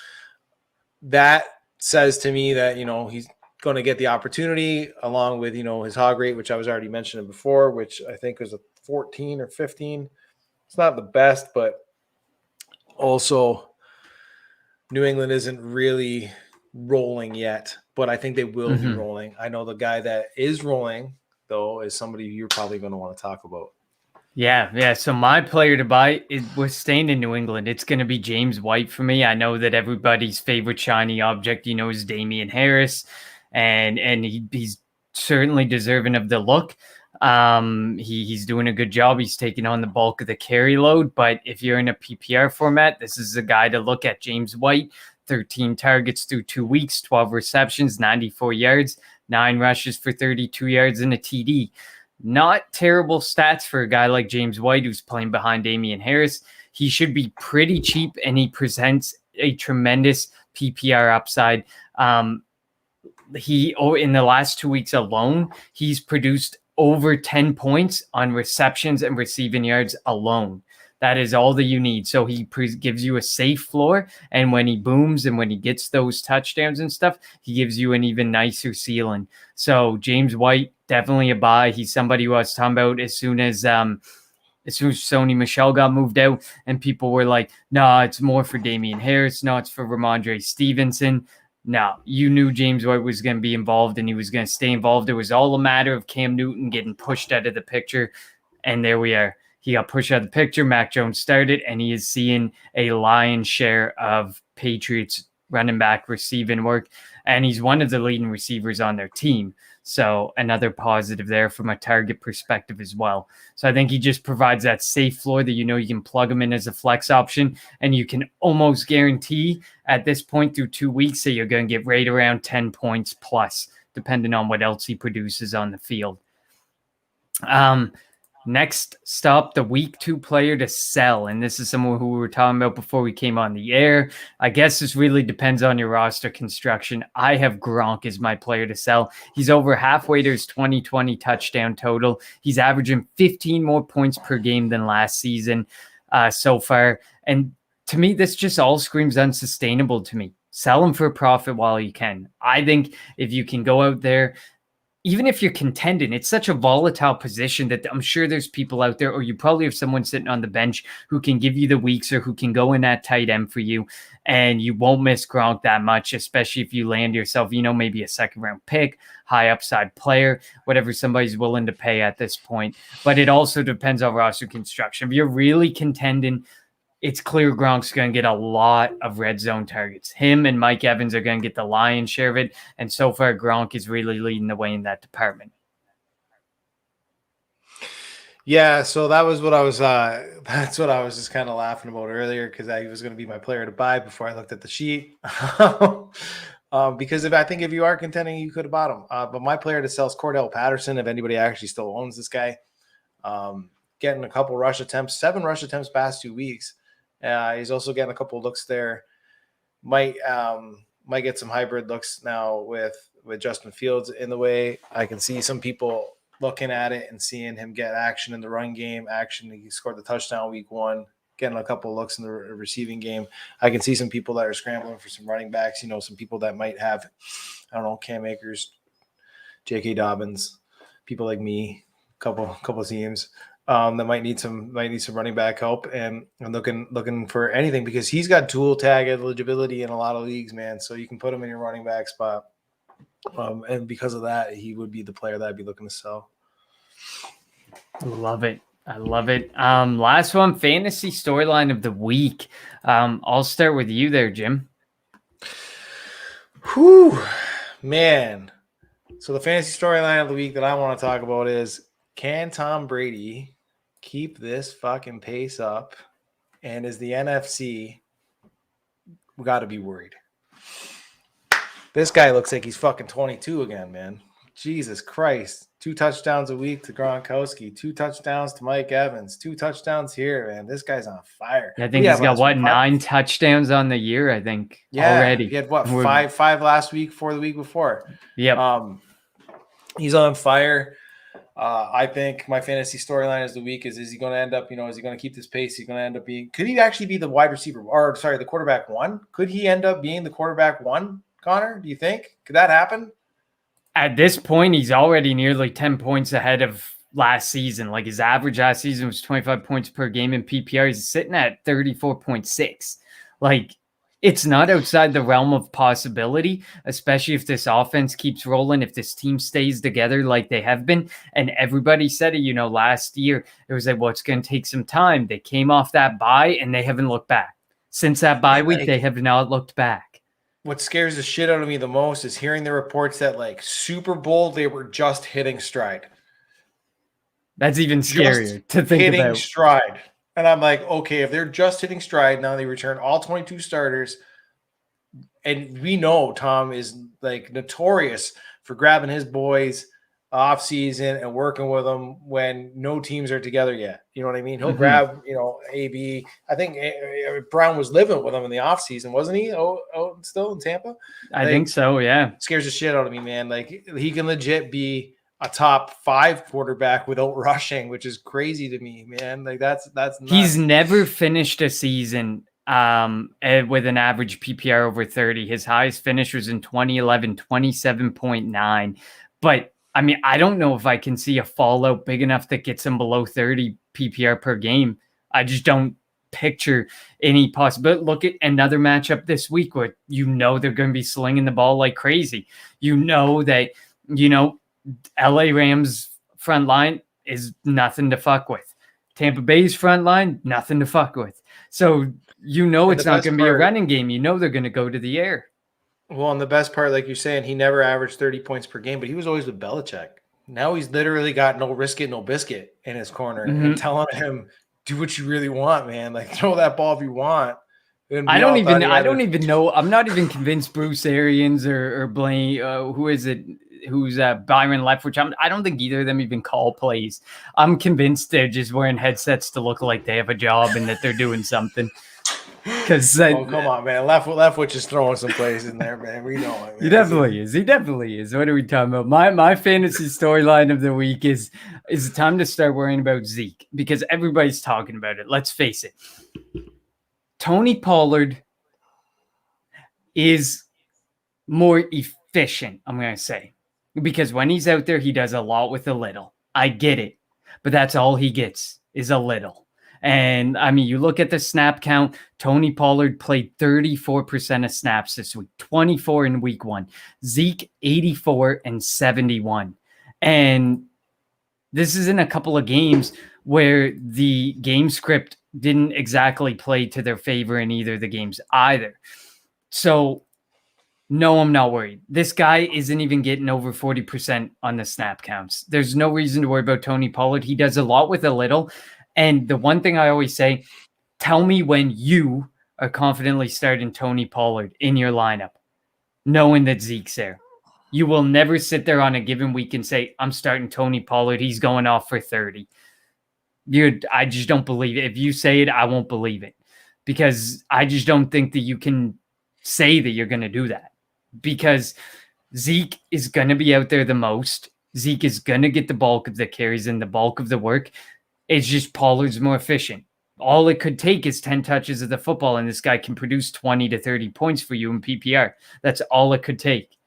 That says to me that, he's going to get the opportunity along with, his hog rate, which I was already mentioning before, which I think was a 14 or 15. It's not the best, but also New England isn't really rolling yet, but I think they will be rolling. I know the guy that is rolling, though, is somebody you're probably going to want to talk about. Yeah. So my player to buy was staying in New England. It's going to be James White for me. I know that everybody's favorite shiny object, is Damian Harris, and he's certainly deserving of the look. He's doing a good job. He's taking on the bulk of the carry load. But if you're in a PPR format, this is a guy to look at. James White, 13 targets through 2 weeks, 12 receptions, 94 yards, 9 rushes for 32 yards and a TD. Not terrible stats for a guy like James White who's playing behind Damian Harris. He should be pretty cheap, and he presents a tremendous PPR upside. In the last 2 weeks alone, he's produced over 10 points on receptions and receiving yards alone. That is all that you need. So he gives you a safe floor, and when he booms and when he gets those touchdowns and stuff, he gives you an even nicer ceiling. So James White, definitely a buy. He's somebody who I was talking about as soon as Sony Michel got moved out, and people were like, "No, it's more for Damian Harris. No, it's for Ramondre Stevenson." No, you knew James White was going to be involved, and he was going to stay involved. It was all a matter of Cam Newton getting pushed out of the picture, and there we are. He got pushed out of the picture. Mac Jones started, and he is seeing a lion's share of Patriots running back receiving work, and he's one of the leading receivers on their team. So another positive there from a target perspective as well. So I think he just provides that safe floor that you can plug him in as a flex option, and you can almost guarantee at this point through 2 weeks that you're going to get right around 10 points plus, depending on what else he produces on the field. Next stop, the week 2 player to sell. And this is someone who we were talking about before we came on the air. I guess this really depends on your roster construction. I have Gronk as my player to sell. He's over halfway to his 2020 touchdown total. He's averaging 15 more points per game than last season so far. And to me, this just all screams unsustainable to me. Sell him for a profit while you can. I think if you can go out there, even if you're contending, it's such a volatile position that I'm sure there's people out there, or you probably have someone sitting on the bench who can give you the weeks or who can go in at tight end for you, and you won't miss Gronk that much, especially if you land yourself, maybe a second-round pick, high upside player, whatever somebody's willing to pay at this point. But it also depends on roster construction. If you're really contending, it's clear Gronk's going to get a lot of red zone targets. Him and Mike Evans are going to get the lion's share of it. And so far, Gronk is really leading the way in that department. Yeah, so that was what I was that's what I was just kind of laughing about earlier, because I was going to be my player to buy before I looked at the sheet. Because I think if you are contending, you could have bought him. But my player to sell is Cordell Patterson, if anybody actually still owns this guy. Getting a couple rush attempts, 7 rush attempts past 2 weeks. He's also getting a couple looks there. Might get some hybrid looks now with Justin Fields in the way. I can see some people looking at it and seeing him get action in the run game. He scored the touchdown week 1, getting a couple looks in the receiving game. I can see some people that are scrambling for some running backs. some people that might have, Cam Akers, J.K. Dobbins, people like me, couple teams. That might need some running back help, and looking for anything, because he's got dual tag eligibility in a lot of leagues, man. So you can put him in your running back spot, and because of that, he would be the player that I'd be looking to sell. I love it. Last one, fantasy storyline of the week. I'll start with you there, Jim. Whew, man. So the fantasy storyline of the week that I want to talk about is, can Tom Brady keep this fucking pace up? And is the NFC, we got to be worried? This guy looks like he's fucking 22 again, man. Jesus Christ. 2 touchdowns a week to Gronkowski, 2 touchdowns to Mike Evans, 2 touchdowns here, man. This guy's on fire. I think he's got, 9 touchdowns on the year, I think, already. He had, five last week, 4 the week before. Yep. He's on fire. I think my fantasy storyline is the week is he going to end up, is he going to keep this pace? He's going to end up being – could he actually be the wide receiver – the quarterback 1? Could he end up being the quarterback 1, Connor? Do you think? Could that happen? At this point, he's already nearly 10 points ahead of last season. Like his average last season was 25 points per game in PPR. He's sitting at 34.6. Like it's not outside the realm of possibility, especially if this offense keeps rolling, if this team stays together like they have been. And everybody said it, last year, it was like, well, it's going to take some time. They came off that bye and they haven't looked back. Since that bye week, they have not looked back. What scares the shit out of me the most is hearing the reports that like Super Bowl, they were just hitting stride. That's even scarier to think hitting about. Stride. And I'm like, okay, if they're just hitting stride, now they return all 22 starters. And we know Tom is like notorious for grabbing his boys off season and working with them when no teams are together yet. You know what I mean? He'll grab, AB. I think Brown was living with him in the off season, wasn't he? Still in Tampa? I think so. Yeah. Scares the shit out of me, man. Like he can legit be a top 5 quarterback without rushing, which is crazy to me, man. Like that's nuts. He's never finished a season with an average PPR over 30. His highest finish was in 2011, 27.9. But I mean, I don't know if I can see a fallout big enough that gets him below 30 PPR per game. I just don't picture any possibility. Look at another matchup this week where they're going to be slinging the ball like crazy. That, LA Rams front line is nothing to fuck with. Tampa Bay's front line, nothing to fuck with. So, it's not going to be a running game. They're going to go to the air. Well, and the best part, like you're saying, he never averaged 30 points per game, but he was always with Belichick. Now he's literally got no risk it, no biscuit in his corner and telling him, do what you really want, man. Like throw that ball if you want. I don't even know. I'm not even convinced Bruce Arians or Blaine, who is it? Who's Byron Leftwich. I don't think either of them even call plays. I'm convinced they're just wearing headsets to look like they have a job and that they're doing something. Because come on, man, Leftwich is throwing some plays in there, man. We know it. Man. He definitely is. What are we talking about? My fantasy storyline of the week is it time to start worrying about Zeke because everybody's talking about it. Let's face it. Tony Pollard is more efficient, I'm going to say. Because when he's out there, he does a lot with a little. I get it. But that's all he gets is a little. And, I mean, you look at the snap count. Tony Pollard played 34% of snaps this week, 24 in week 1. Zeke, 84 and 71. And this is in a couple of games where the game script didn't exactly play to their favor in either of the games either. So, no, I'm not worried. This guy isn't even getting over 40% on the snap counts. There's no reason to worry about Tony Pollard. He does a lot with a little. And the one thing I always say, tell me when you are confidently starting Tony Pollard in your lineup, knowing that Zeke's there. You will never sit there on a given week and say, I'm starting Tony Pollard. He's going off for 30. I just don't believe it. If you say it, I won't believe it. Because I just don't think that you can say that you're going to do that. Because Zeke is going to be out there the most. Zeke is going to get the bulk of the carries and the bulk of the work. It's just Pollard's more efficient. All it could take is 10 touches of the football, and this guy can produce 20 to 30 points for you in PPR. That's all it could take.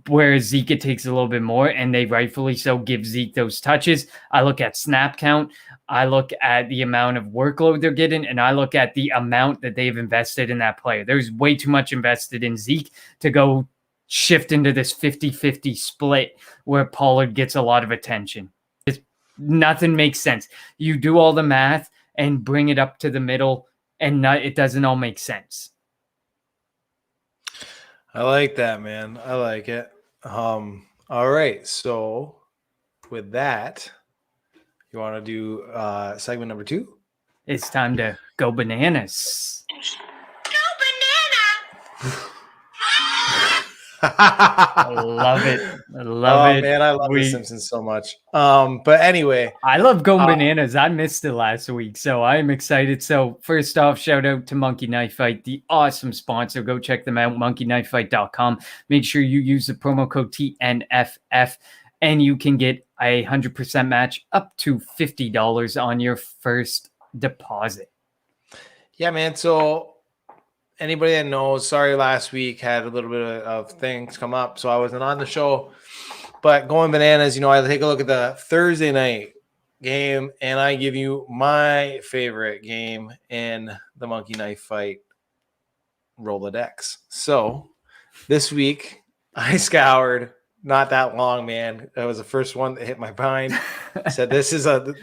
Whereas Zeke, it takes a little bit more, and they rightfully so give Zeke those touches. I look at snap count. I look at the amount of workload they're getting, and I look at the amount that they've invested in that player. There's way too much invested in Zeke to go shift into this 50-50 split where Pollard gets a lot of attention. Nothing makes sense. You do all the math and bring it up to the middle, and it doesn't all make sense. I like that, man. I like it. All right. So with that, you want to do segment number 2? It's time to go bananas. I I love it. I love it. Man, I love The Simpsons so much. But anyway, I love going bananas. I missed it last week, so I'm excited. So first off, shout out to Monkey Knife Fight, the awesome sponsor. Go check them out, monkeyknifefight.com. Make sure you use the promo code TNFF, and you can get a 100% match up to $50 on your first deposit. Yeah, man. So anybody that knows, sorry, last week had a little bit of things come up, so I wasn't on the show. But going bananas, I take a look at the Thursday night game, and I give you my favorite game in the Monkey Knife Fight Rolodex. So this week, I scoured not that long, man. That was the first one that hit my mind. I said this is a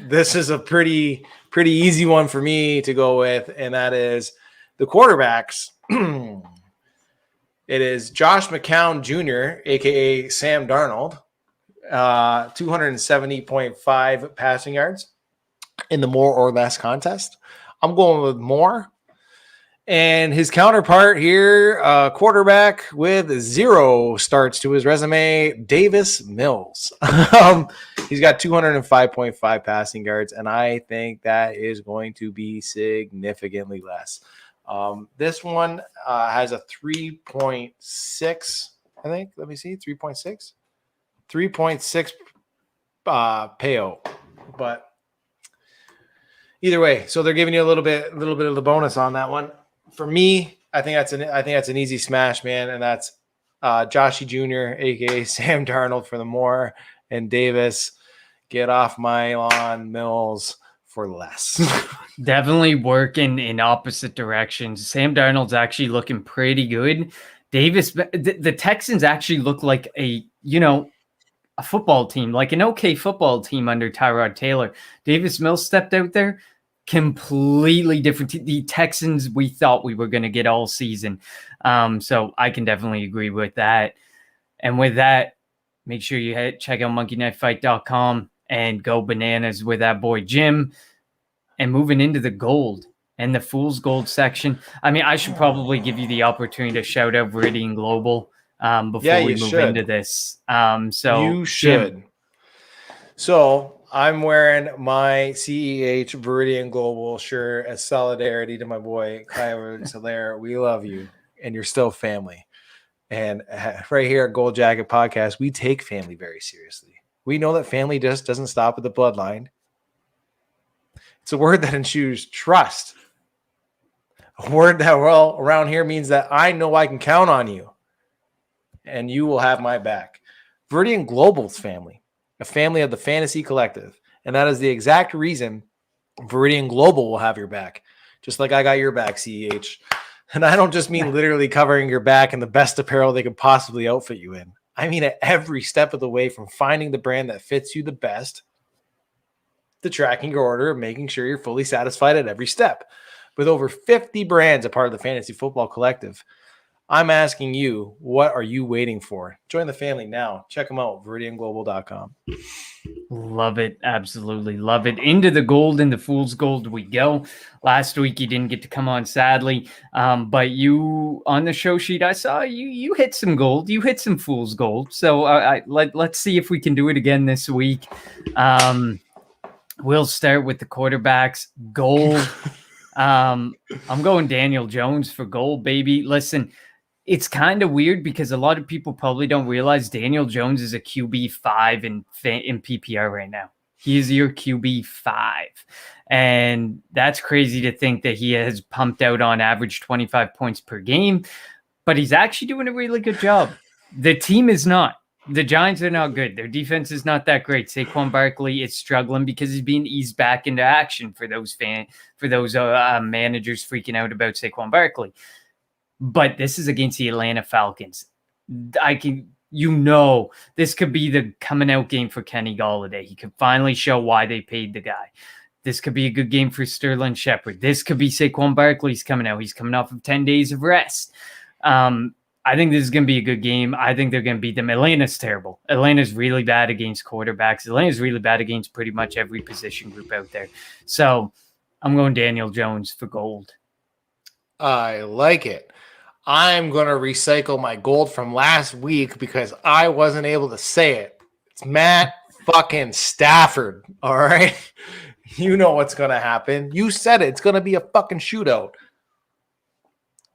pretty easy one for me to go with, and that is the quarterbacks. It is Josh McCown Jr., aka Sam Darnold, 270.5 passing yards in the more or less contest. I'm going with more. And his counterpart here, quarterback with 0 starts to his resume, Davis Mills. He's got 205.5 passing yards, and I think that is going to be significantly less. This one has a 3.6, I think. Let me see, 3.6 payout. But either way, so they're giving you a little bit of the bonus on that one. For me, I think that's an easy smash, man, and that's Joshy Jr., aka Sam Darnold for the more, and Davis, get off my lawn, Mills for less. Definitely working in opposite directions. Sam Darnold's actually looking pretty good. Davis, the Texans actually look like a football team, like an okay football team under Tyrod Taylor. Davis Mills stepped out there, completely different. The Texans we thought we were going to get all season. So I can definitely agree with that. And with that, make sure you check out monkeyknifefight.com and go bananas with that boy Jim. And moving into the gold and the Fool's Gold section. I mean, I should probably give you the opportunity to shout out Viridian Global before we move into this. So you should. Jim. So I'm wearing my CEH Viridian Global shirt as solidarity to my boy Kyle Hilaire. We love you, and you're still family. And right here at Gold Jacket Podcast, we take family very seriously. We know that family just doesn't stop at the bloodline. It's a word that ensures trust. A word that, well, around here means that I know I can count on you, and you will have my back. Viridian Global's family, a family of the Fantasy Collective, and that is the exact reason Viridian Global will have your back, just like I got your back, CEH. And I don't just mean literally covering your back in the best apparel they could possibly outfit you in. I mean at every step of the way, from finding the brand that fits you the best to tracking your order and making sure you're fully satisfied at every step. With over 50 brands a part of the Fantasy Football Collective, I'm asking you, what are you waiting for? Join the family now. Check them out, viridianglobal.com. Love it. Absolutely love it. Into the gold, in the Fool's Gold we go. Last week you didn't get to come on, sadly. But you, on the show sheet, I saw you hit some gold. You hit some Fool's Gold. So let's see if we can do it again this week. We'll start with the quarterbacks. Gold. I'm going Daniel Jones for gold, baby. Listen, it's kind of weird because a lot of people probably don't realize Daniel Jones is a QB5 in PPR right now. He is your QB5. And that's crazy to think that he has pumped out on average 25 points per game, but he's actually doing a really good job. The team is not. The Giants are not good. Their defense is not that great. Saquon Barkley is struggling because he's being eased back into action for those managers freaking out about Saquon Barkley. But this is against the Atlanta Falcons. This could be the coming out game for Kenny Golladay. He could finally show why they paid the guy. This could be a good game for Sterling Shepard. This could be Saquon Barkley's coming out. He's coming off of 10 days of rest. I think this is going to be a good game. I think they're going to beat them. Atlanta's terrible. Atlanta's really bad against quarterbacks. Atlanta's really bad against pretty much every position group out there. So I'm going Daniel Jones for gold. I like it. I'm going to recycle my gold from last week because I wasn't able to say it. It's Matt fucking Stafford. All right. You know what's going to happen. You said it. It's going to be a fucking shootout.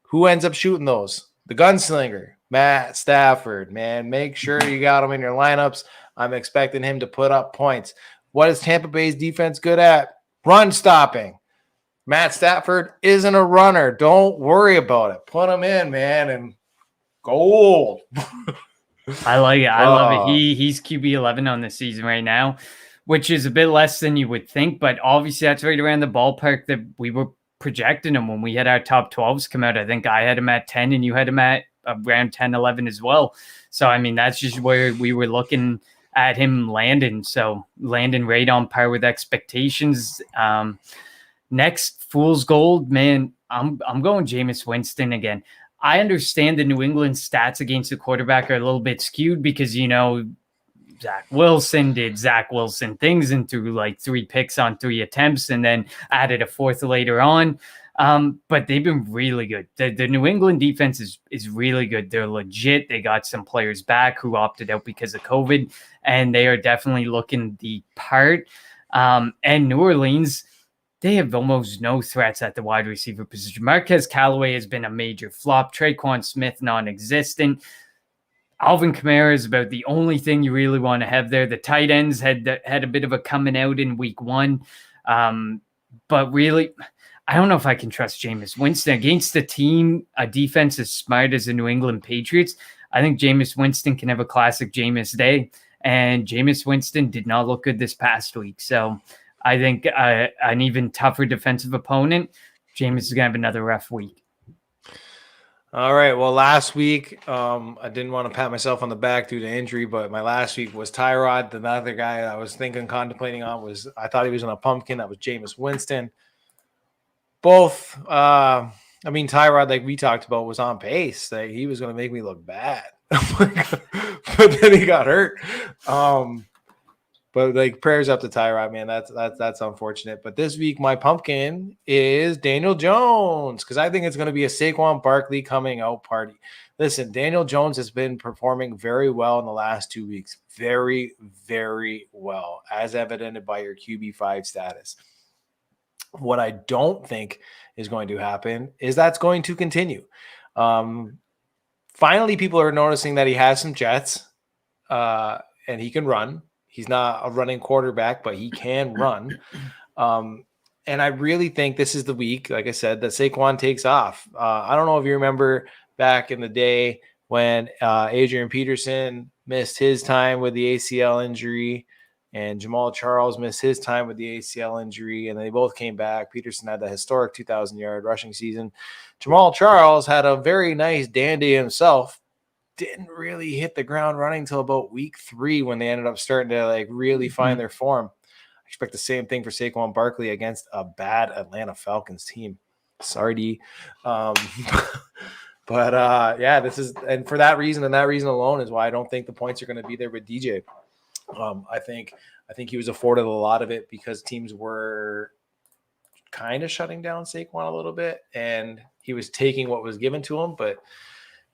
Who ends up shooting those? The gunslinger, Matt Stafford, man. Make sure you got him in your lineups. I'm expecting him to put up points. What is Tampa Bay's defense good at? Run stopping. Matt Stafford isn't a runner. Don't worry about it. Put him in, man, and gold. I like it. I love it. He's QB 11 on the season right now, which is a bit less than you would think, but obviously that's right around the ballpark that we were projecting him when we had our top 12s come out. I think I had him at 10 and you had him at around 10, 11 as well. So, I mean, that's just where we were looking at him landing. So landing right on par with expectations. Next, Fool's Gold, man, I'm going Jameis Winston again. I understand the New England stats against the quarterback are a little bit skewed because, you know, Zach Wilson did Zach Wilson things and threw like 3 picks on 3 attempts and then added a 4th later on. But they've been really good. The New England defense is really good. They're legit. They got some players back who opted out because of COVID, and they are definitely looking the part. And New Orleans, they have almost no threats at the wide receiver position. Marquez Callaway has been a major flop. Traquan Smith, non-existent. Alvin Kamara is about the only thing you really want to have there. The tight ends had a bit of a coming out in week 1. But really, I don't know if I can trust Jameis Winston against a defense as smart as the New England Patriots. I think Jameis Winston can have a classic Jameis day. And Jameis Winston did not look good this past week. So I think an even tougher defensive opponent, Jameis is going to have another rough week. All right. Well, last week, I didn't want to pat myself on the back due to injury, but my last week was Tyrod. The other guy I was contemplating on I thought he was on a pumpkin. That was Jameis Winston. Both, Tyrod, like we talked about, was on pace. Like he was going to make me look bad. But then he got hurt. But like prayers up to Tyrod, man. That's unfortunate. But this week, my pumpkin is Daniel Jones because I think it's going to be a Saquon Barkley coming out party. Listen, Daniel Jones has been performing very well in the last 2 weeks. Very, very well, as evidenced by your QB5 status. What I don't think is going to happen is that's going to continue. Finally, people are noticing that he has some jets and he can run. He's not a running quarterback, but he can run. And I really think this is the week, like I said, that Saquon takes off. I don't know if you remember back in the day when Adrian Peterson missed his time with the ACL injury and Jamal Charles missed his time with the ACL injury, and they both came back. Peterson had the historic 2,000-yard rushing season. Jamal Charles had a very nice dandy himself. Didn't really hit the ground running until about week 3 when they ended up starting to like really find their form. I expect the same thing for Saquon Barkley against a bad Atlanta Falcons team. Sorry, D. Yeah, this is, and for that reason and that reason alone is why I don't think the points are going to be there with DJ. I think he was afforded a lot of it because teams were kind of shutting down Saquon a little bit, and he was taking what was given to him. But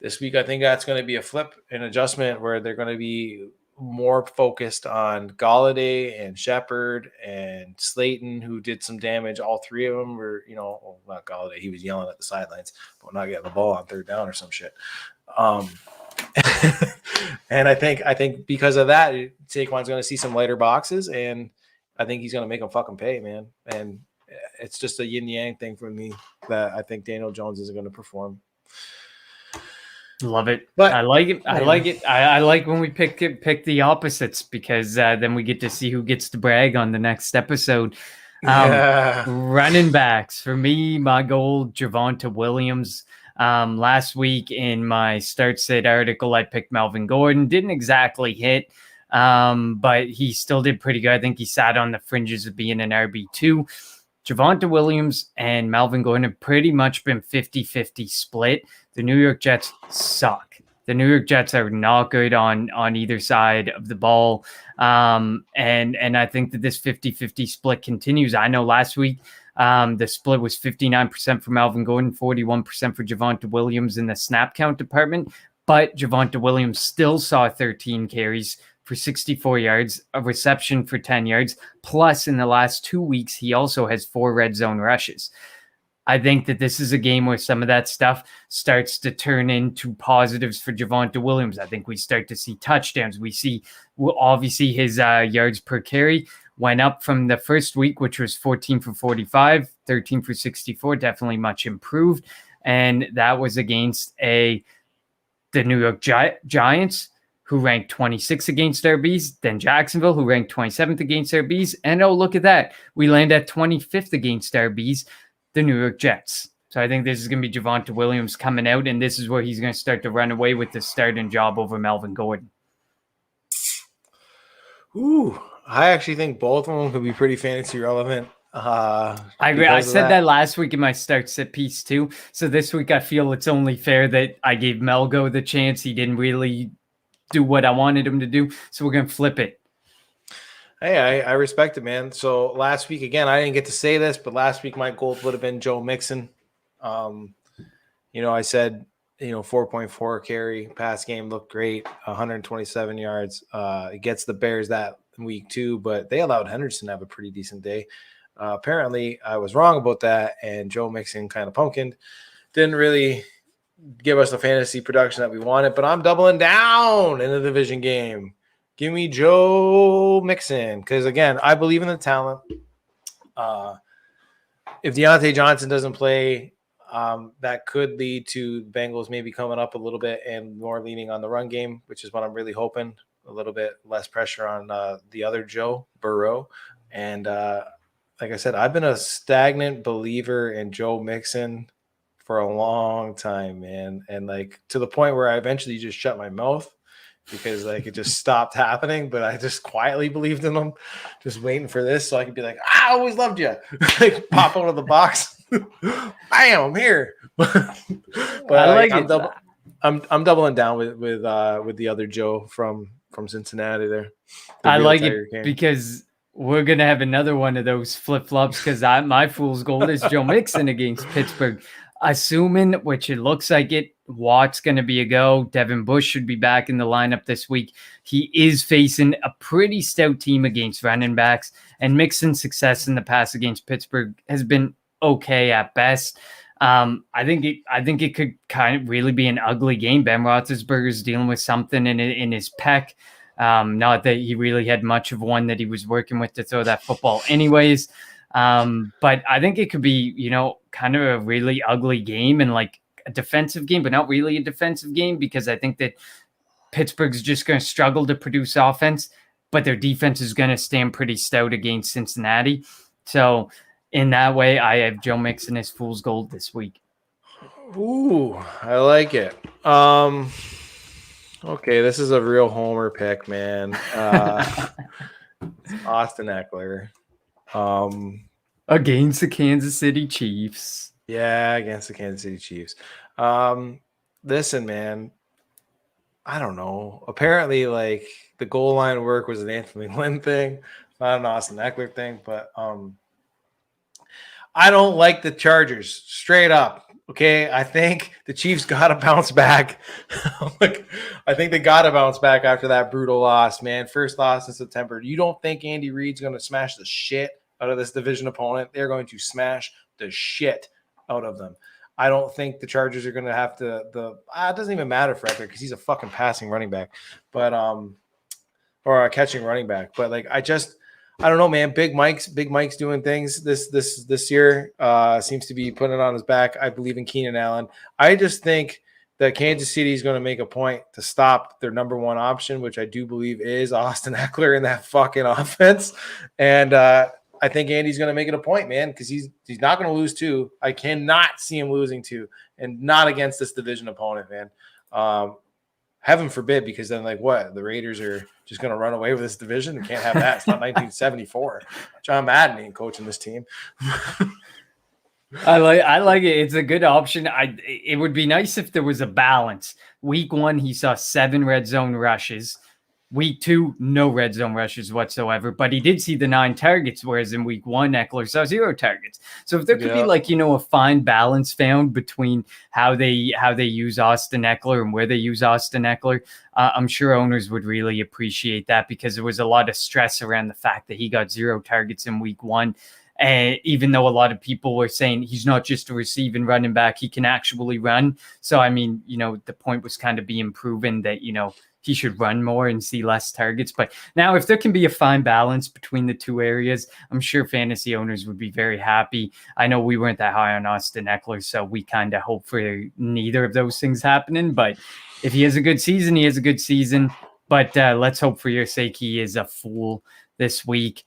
this week, I think that's going to be a flip, an adjustment where they're going to be more focused on Golladay and Shepard and Slayton, who did some damage. All 3 of them were, not Golladay. He was yelling at the sidelines, but not getting the ball on 3rd down or some shit. And I think because of that, Saquon's going to see some lighter boxes, and I think he's going to make them fucking pay, man. And it's just a yin yang thing for me that I think Daniel Jones isn't going to perform. Love it. But I like it. I like it. I like when we pick the opposites because then we get to see who gets to brag on the next episode. Running backs for me, my goal, Javonte Williams. Last week in my start sit article, I picked Melvin Gordon. Didn't exactly hit, but he still did pretty good. I think he sat on the fringes of being an RB2. Javonte Williams and Melvin Gordon have pretty much been 50-50 split. The New York Jets suck. The New York Jets are not good on either side of the ball. And I think that this 50-50 split continues. I know last week The split was 59% for Melvin Gordon, 41% for Javonte Williams in the snap count department. But Javonte Williams still saw 13 carries for 64 yards, a reception for 10 yards. Plus, in the last 2 weeks, he also has 4 red zone rushes. I think that this is a game where some of that stuff starts to turn into positives for Javonte Williams. I think we start to see touchdowns. We see, obviously, his yards per carry went up from the first week, which was 14 for 45, 13 for 64, definitely much improved. And that was against the New York Giants, who ranked 26th against RBs, then Jacksonville, who ranked 27th against RBs. And oh, look at that. We land at 25th against RBs, the New York Jets. So I think this is going to be Javonte Williams coming out, and this is where he's going to start to run away with the starting job over Melvin Gordon. Ooh, I actually think both of them could be pretty fantasy relevant. I agree. I said that last week in my start sit piece too. So this week I feel it's only fair that I gave Melgo the chance. He didn't really do what I wanted him to do. So we're going to flip it. Hey, I respect it, man. So last week, again, I didn't get to say this, but last week my goal would have been Joe Mixon. I said, 4.4 carry pass game looked great, 127 yards. It gets the Bears that week too, but they allowed Henderson to have a pretty decent day. Apparently, I was wrong about that, and Joe Mixon kind of pumpkined. Didn't really give us the fantasy production that we wanted, but I'm doubling down in the division game. Give me Joe Mixon because, again, I believe in the talent. If Deontay Johnson doesn't play, that could lead to Bengals maybe coming up a little bit and more leaning on the run game, which is what I'm really hoping. A little bit less pressure on the other Joe Burrow. And like I said, I've been a stagnant believer in Joe Mixon for a long time, man. And to the point where I eventually just shut my mouth because it just stopped happening. But I just quietly believed in him, just waiting for this so I could be like, I always loved you. Pop out of the box. Bam, I'm here. But I'm doubling down with the other Joe from Cincinnati there. I like it because we're going to have another one of those flip-flops because my fool's gold is Joe Mixon against Pittsburgh. Assuming, which it looks like it, Watt's going to be a go. Devin Bush should be back in the lineup this week. He is facing a pretty stout team against running backs, and Mixon's success in the pass against Pittsburgh has been okay at best. I think it could kind of really be an ugly game. Ben Roethlisberger's dealing with something in his pec. Not that he really had much of one that he was working with to throw that football anyways. But I think it could be, kind of a really ugly game and a defensive game, but not really a defensive game because I think that Pittsburgh's just going to struggle to produce offense, but their defense is going to stand pretty stout against Cincinnati. So in that way, I have Joe Mixon as fool's gold this week. Ooh, I like it. Okay, this is a real homer pick, man. It's Austin Eckler. Against the Kansas City Chiefs. Yeah, against the Kansas City Chiefs. Listen, man, I don't know. Apparently, the goal line work was an Anthony Lynn thing, not an Austin Eckler thing, but I don't like the Chargers, straight up. Okay, I think the Chiefs got to bounce back. I think they got to bounce back after that brutal loss, man. First loss in September. You don't think Andy Reid's going to smash the shit out of this division opponent? They're going to smash the shit out of them. I don't think the Chargers are going to have to. It doesn't even matter for Eckler because he's a fucking passing running back, but or a catching running back. But I don't know, man. Big Mike's doing things this year. Seems to be putting it on his back. I believe in Keenan Allen. I just think that Kansas City is going to make a point to stop their number one option, which I do believe is Austin Eckler in that fucking offense. And I think Andy's going to make it a point, man, because he's not going to lose two. I cannot see him losing two, and not against this division opponent, man. Heaven forbid, because then the Raiders are just going to run away with this division. They can't have that. It's not 1974. John Madden ain't coaching this team. I like it. It's a good option. It would be nice if there was a balance. Week 1, he saw 7 red zone rushes. Week 2, no red zone rushes whatsoever, but he did see the 9 targets, whereas in week 1, Eckler saw 0 targets. So if there could be a fine balance found between how they use Austin Eckler and where they use Austin Eckler, I'm sure owners would really appreciate that, because there was a lot of stress around the fact that he got 0 targets in week 1. And even though a lot of people were saying he's not just a receiving running back, he can actually run. So, I mean, the point was kind of being proven that, he should run more and see less targets. But now if there can be a fine balance between the two areas, I'm sure fantasy owners would be very happy. I know we weren't that high on Austin Eckler, so we kind of hope for neither of those things happening. But if he has a good season, he has a good season. But let's hope for your sake he is a fool this week.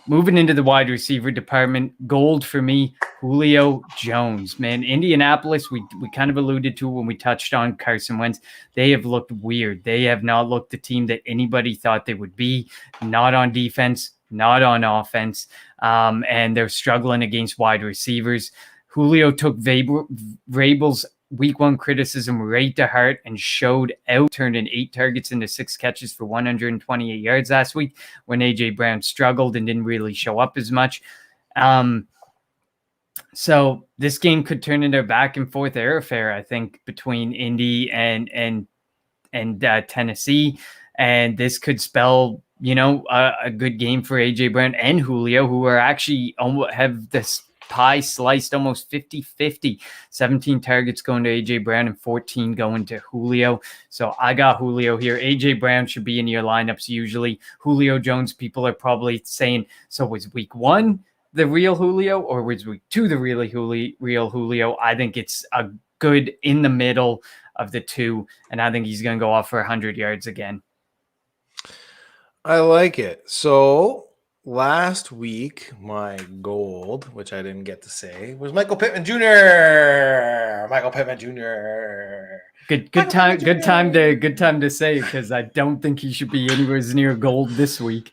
Moving into the wide receiver department, gold for me, Julio Jones. Man, Indianapolis, we kind of alluded to when we touched on Carson Wentz. They have looked weird. They have not looked the team that anybody thought they would be, not on defense, not on offense, and they're struggling against wide receivers. Julio took Vrabel's week 1 criticism right to heart and showed out, turning 8 targets into 6 catches for 128 yards last week when A.J. Brown struggled and didn't really show up as much. So this game could turn into a back and forth air affair, I think, between Indy and Tennessee. And this could spell, a good game for A.J. Brown and Julio, who are actually have this pie sliced almost 50-50, 17 targets going to AJ Brown and 14 going to Julio. So I got Julio here. AJ Brown should be in your lineups usually. Julio Jones, people are probably saying, so was week 1 the real Julio or was week 2 the real Julio? I think it's a good in the middle of the two, and I think he's going to go off for 100 yards again. I like it. So last week, my gold, which I didn't get to say, was Michael Pittman Jr. Good time to say, because I don't think he should be anywhere near gold this week.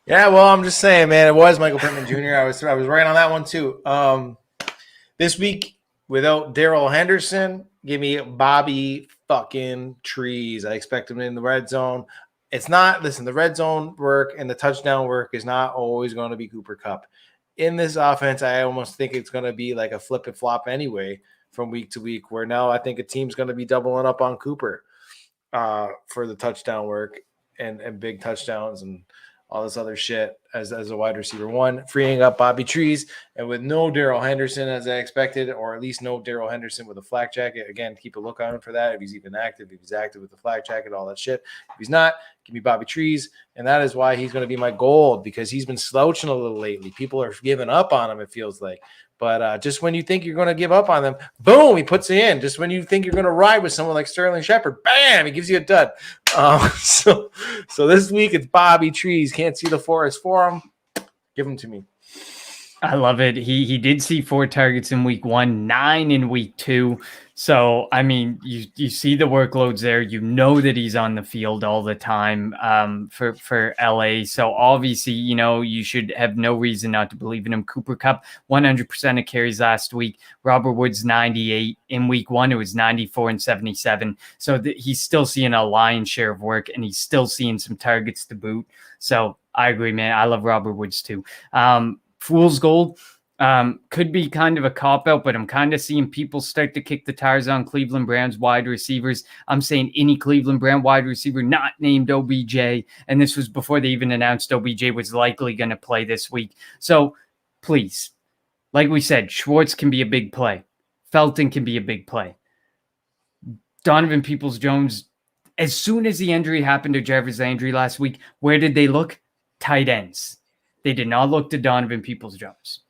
Yeah, well, I'm just saying, man, it was Michael Pittman Jr. I was right on that one too. This week, without Daryl Henderson, give me Bobby fucking Trees. I expect him in the red zone. It's not, listen, the red zone work and the touchdown work is not always going to be Cooper Kupp. In this offense, I almost think it's going to be like a flip and flop anyway from week to week, where now I think a team's going to be doubling up on Cooper for the touchdown work and big touchdowns and all this other shit as a wide receiver 1, freeing up Bobby Trees. And with no Daryl Henderson as I expected, or at least no Daryl Henderson with a flak jacket. Again, keep a look on him for that. If he's even active, if he's active with the flak jacket, all that shit. If he's not, give me Bobby Trees. And that is why he's going to be my gold, because he's been slouching a little lately. People are giving up on him, it feels like. But just when you think you're going to give up on them, boom, he puts you in. Just when you think you're going to ride with someone like Sterling Shepard, bam, he gives you a dud. So this week it's Bobby Trees. Can't see the forest for him. Give him to me. I love it. He did see 4 targets in week 1, 9 in week 2. So, I mean, you see the workloads there. You know that he's on the field all the time for LA. So, obviously, you should have no reason not to believe in him. Cooper Kupp, 100% of carries last week. Robert Woods, 98. In week 1, it was 94 and 77. So, he's still seeing a lion's share of work, and he's still seeing some targets to boot. So, I agree, man. I love Robert Woods, too. Fool's gold. Could be kind of a cop-out, but I'm kind of seeing people start to kick the tires on Cleveland Browns wide receivers. I'm saying any Cleveland Brown wide receiver not named OBJ, and this was before they even announced OBJ was likely going to play this week. So please, like we said, Schwartz can be a big play. Felton can be a big play. Donovan Peoples-Jones, as soon as the injury happened to Jarvis Landry last week, where did they look? Tight ends. They did not look to Donovan Peoples-Jones.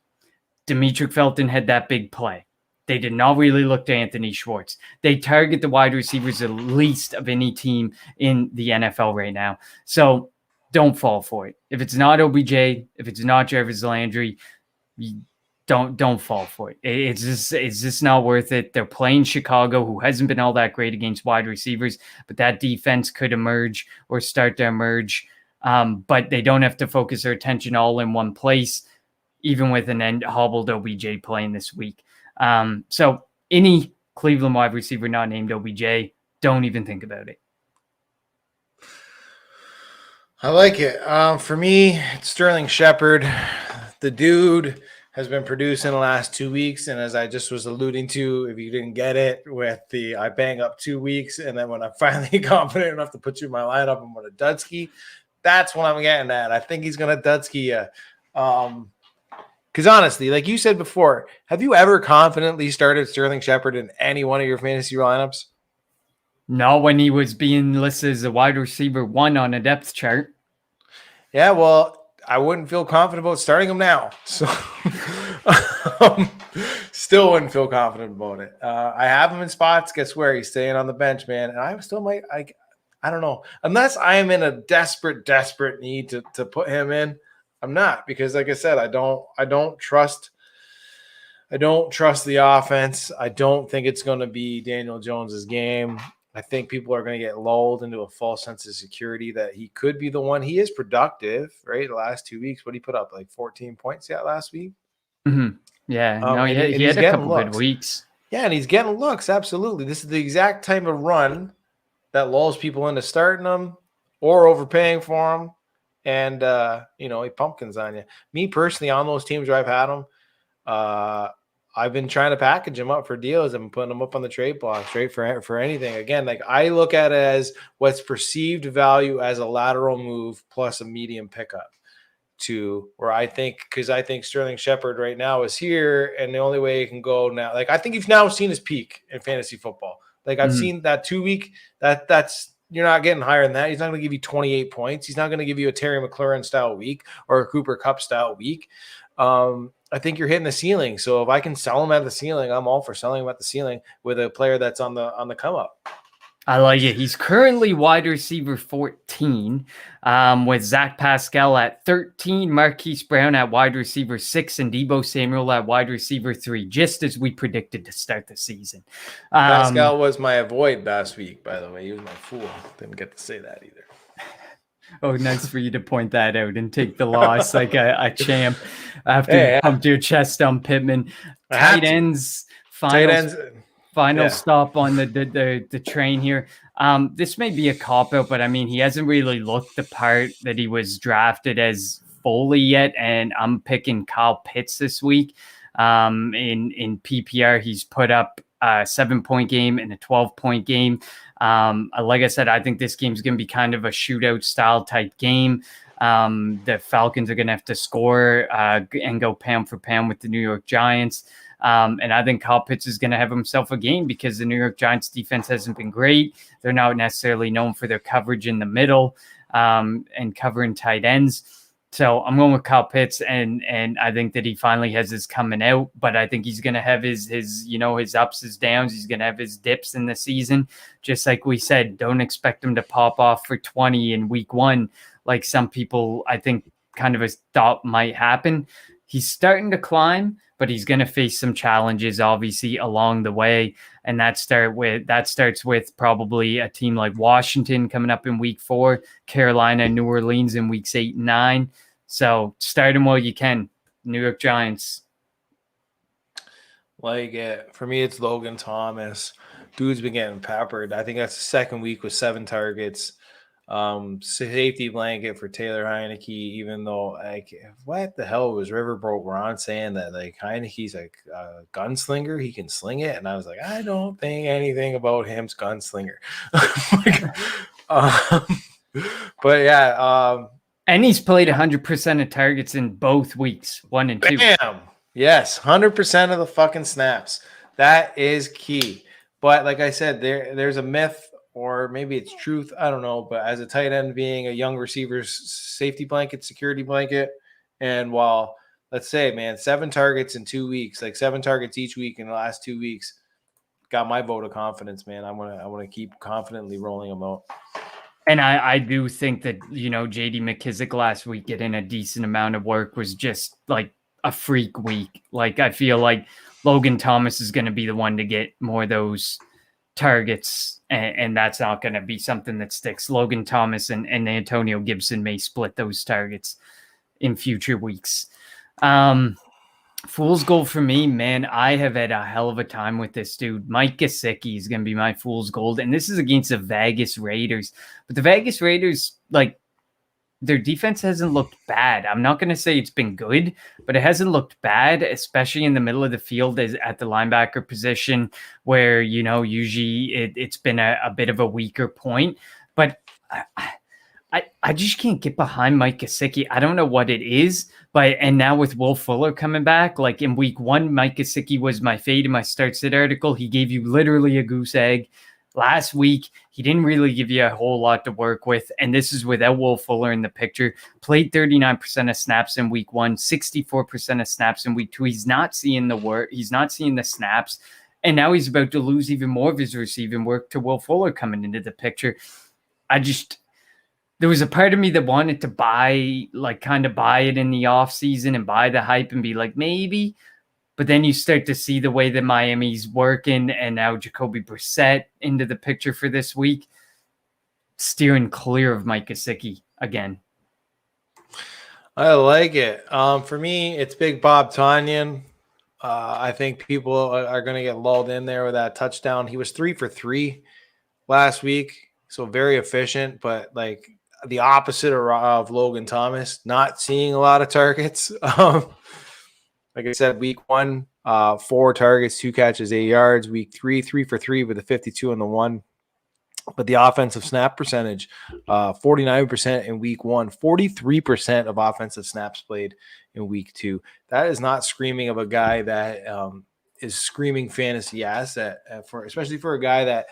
Demetric Felton had that big play. They did not really look to Anthony Schwartz. They target the wide receivers the least of any team in the NFL right now. So don't fall for it. If it's not OBJ, if it's not Jarvis Landry, don't fall for it. It's just not worth it. They're playing Chicago, who hasn't been all that great against wide receivers, but that defense could emerge or start to emerge. But they don't have to focus their attention all in one place, even with an hobbled OBJ playing this week. So any Cleveland wide receiver not named OBJ, don't even think about it. I like it. For me, it's Sterling Shepard. The dude has been producing the last 2 weeks, and as I just was alluding to, if you didn't get it with the I bang up 2 weeks, and then when I'm finally confident enough to put you in my lineup, I'm going to Dutsky. That's what I'm getting at. I think he's going to Dutsky you. Because honestly, like you said before, have you ever confidently started Sterling Shepard in any one of your fantasy lineups? No, when he was being listed as a wide receiver 1 on a depth chart. Yeah, well, I wouldn't feel confident about starting him now. So still wouldn't feel confident about it. I have him in spots. Guess where? He's staying on the bench, man. And I still might, I don't know. Unless I am in a desperate need to put him in, I'm not. Because like I said, I don't trust the offense. I don't think it's going to be Daniel Jones's game. I think people are going to get lulled into a false sense of security that he could be the one. He is productive, right? The last 2 weeks, what did he put up? Like 14 points last week? Mm-hmm. Yeah, he had a couple good weeks. Yeah, and he's getting looks, absolutely. This is the exact type of run that lulls people into starting him or overpaying for him. And, he pumpkins on you. Me personally, on those teams where I've had him, I've been trying to package him up for deals. I've been putting them up on the trade blocks, right? For anything. Again, like I look at it as what's perceived value as a lateral move plus a medium pickup to where I think Sterling Shepard right now is here. And the only way it can go now, like I think you've now seen his peak in fantasy football. Like I've seen that 2 week that's you're not getting higher than that. He's not going to give you 28 points. He's not going to give you a Terry McLaurin style week or a Cooper Kupp style week. I think you're hitting the ceiling. So if I can sell him at the ceiling, I'm all for selling him at the ceiling with a player that's on the come up. I like it. He's currently wide receiver 14, with Zach Pascal at 13, Marquise Brown at wide receiver 6, and Deebo Samuel at wide receiver 3, just as we predicted to start the season. Pascal was my avoid last week, by the way. He was my fool. Didn't get to say that either. Oh, nice for you to point that out and take the loss like a champ after you pumped your chest on Pittman. Tight ends, final stop on the train here. This may be a cop-out, but I mean, he hasn't really looked the part that he was drafted as fully yet, and I'm picking Kyle Pitts this week. In PPR, he's put up a 7-point game and a 12-point game. Like I said, I think this game's going to be kind of a shootout style type game. The Falcons are going to have to score and go pound for pound with the New York Giants. And I think Kyle Pitts is going to have himself a game because the New York Giants defense hasn't been great. They're not necessarily known for their coverage in the middle and covering tight ends. So I'm going with Kyle Pitts, and I think that he finally has his coming out, but I think he's going to have his ups, his downs. He's going to have his dips in the season. Just like we said, don't expect him to pop off for 20 in week 1, like some people, I think, kind of thought might happen. He's starting to climb, but he's going to face some challenges, obviously, along the way. And that starts with probably a team like Washington coming up in week 4, Carolina, New Orleans in weeks 8 and 9. So start him while you can. New York Giants. For me, it's Logan Thomas. Dude's been getting peppered. I think that's the second week with 7 targets. Safety blanket for Taylor Heineke, even though what the hell was Riverboat Ron saying that like Heineke's like a gunslinger, he can sling it, and I was like, I don't think anything about him's gunslinger. But yeah, and he's played 100% of targets in both weeks, 1 and 2. Bam! Yes, 100% of the fucking snaps. That is key. But like I said, there's a myth. Or maybe it's truth. I don't know. But as a tight end being a young receiver's safety blanket, security blanket, and while let's say, man, 7 targets in 2 weeks, like 7 targets each week in the last 2 weeks, got my vote of confidence, man. I want to keep confidently rolling them out. And I do think that, J.D. McKissick last week getting a decent amount of work was just like a freak week. Like I feel like Logan Thomas is going to be the one to get more of those targets, and that's not going to be something that sticks. Logan Thomas and Antonio Gibson may split those targets in future weeks. Fool's gold for me, man. I have had a hell of a time with this dude. Mike Gesicki is going to be my fool's gold, and this is against the Vegas Raiders. But the Vegas Raiders, like, their defense hasn't looked bad. I'm not going to say it's been good, but it hasn't looked bad, especially in the middle of the field as at the linebacker position where, usually it's been a bit of a weaker point. But I just can't get behind Mike Gesicki. I don't know what it is, and now with Will Fuller coming back, like in week 1, Mike Gesicki was my fade in my start sit article. He gave you literally a goose egg. Last week, he didn't really give you a whole lot to work with, and this is without Will Fuller in the picture. Played 39% of snaps in week 1, 64% of snaps in week 2. He's not seeing the work. He's not seeing the snaps, and now he's about to lose even more of his receiving work to Will Fuller coming into the picture. There was a part of me that wanted to buy it in the offseason and buy the hype and be like, maybe. But then you start to see the way that Miami's working, and now Jacoby Brissett into the picture for this week, steering clear of Mike Gesicki again. I like it. For me, it's Big Bob Tonyan. I think people are going to get lulled in there with that touchdown. He was 3 for 3 last week, so very efficient, but like the opposite of Logan Thomas, not seeing a lot of targets. Like I said, week 1, 4 targets, 2 catches, 8 yards. Week 3, 3 for 3 with a 52 on the 1. But the offensive snap percentage, 49% in week 1, 43% of offensive snaps played in week 2. That is not screaming of a guy that is screaming fantasy asset, especially for a guy that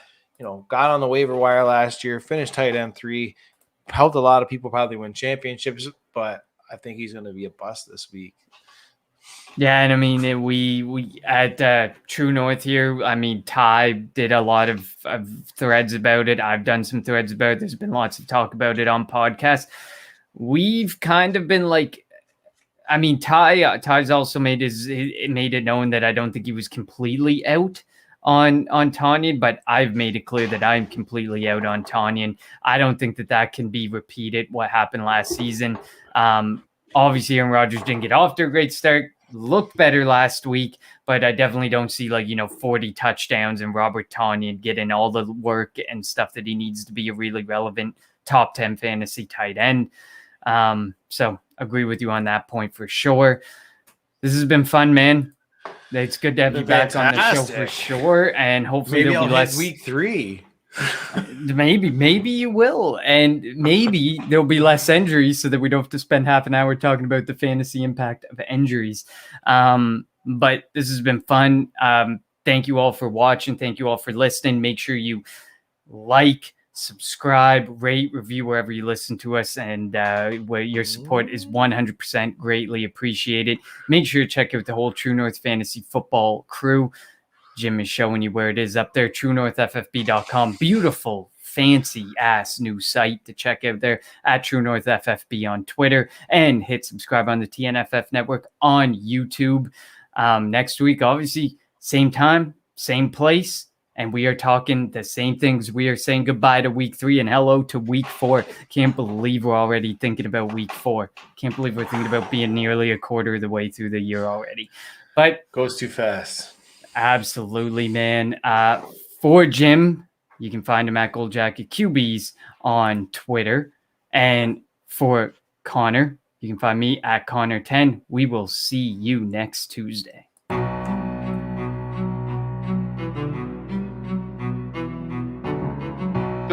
got on the waiver wire last year, finished tight end 3, helped a lot of people probably win championships, but I think he's going to be a bust this week. Yeah, and I mean, we at True North here, I mean, Ty did a lot of threads about it. I've done some threads about it. There's been lots of talk about it on podcasts. We've kind of been like, I mean, Ty's also made it known that I don't think he was completely out on Tonyan, but I've made it clear that I'm completely out on Tonyan. I don't think that can be repeated, what happened last season. Obviously, Aaron Rodgers didn't get off to a great start, looked better last week, but I definitely don't see 40 touchdowns and Robert Tonyan getting all the work and stuff that he needs to be a really relevant top 10 fantasy tight end. So agree with you on that point for sure. This has been fun, man. It's good to have you back on the show for sure. And hopefully there'll be less week 3. Maybe you will, and maybe there'll be less injuries so that we don't have to spend half an hour talking about the fantasy impact of injuries. But this has been fun. Thank you all for watching. Thank you all for listening. Make sure you like, subscribe, rate, review wherever you listen to us, and where your support is 100% greatly appreciated. Make sure to check out the whole True North Fantasy Football crew. Jim is showing you where it is up there, truenorthffb.com. Beautiful, fancy ass new site to check out there at True North FFB on Twitter, and hit subscribe on the TNFF network on YouTube. Next week, obviously, same time, same place, and we are talking the same things. We are saying goodbye to week 3 and hello to week 4. Can't believe we're already thinking about week 4. Can't believe we're thinking about being nearly a quarter of the way through the year already. But goes too fast. Absolutely, man. For Jim, you can find him at Gold Jacket QBs on Twitter. And for Connor, you can find me at Connor10. We will see you next Tuesday.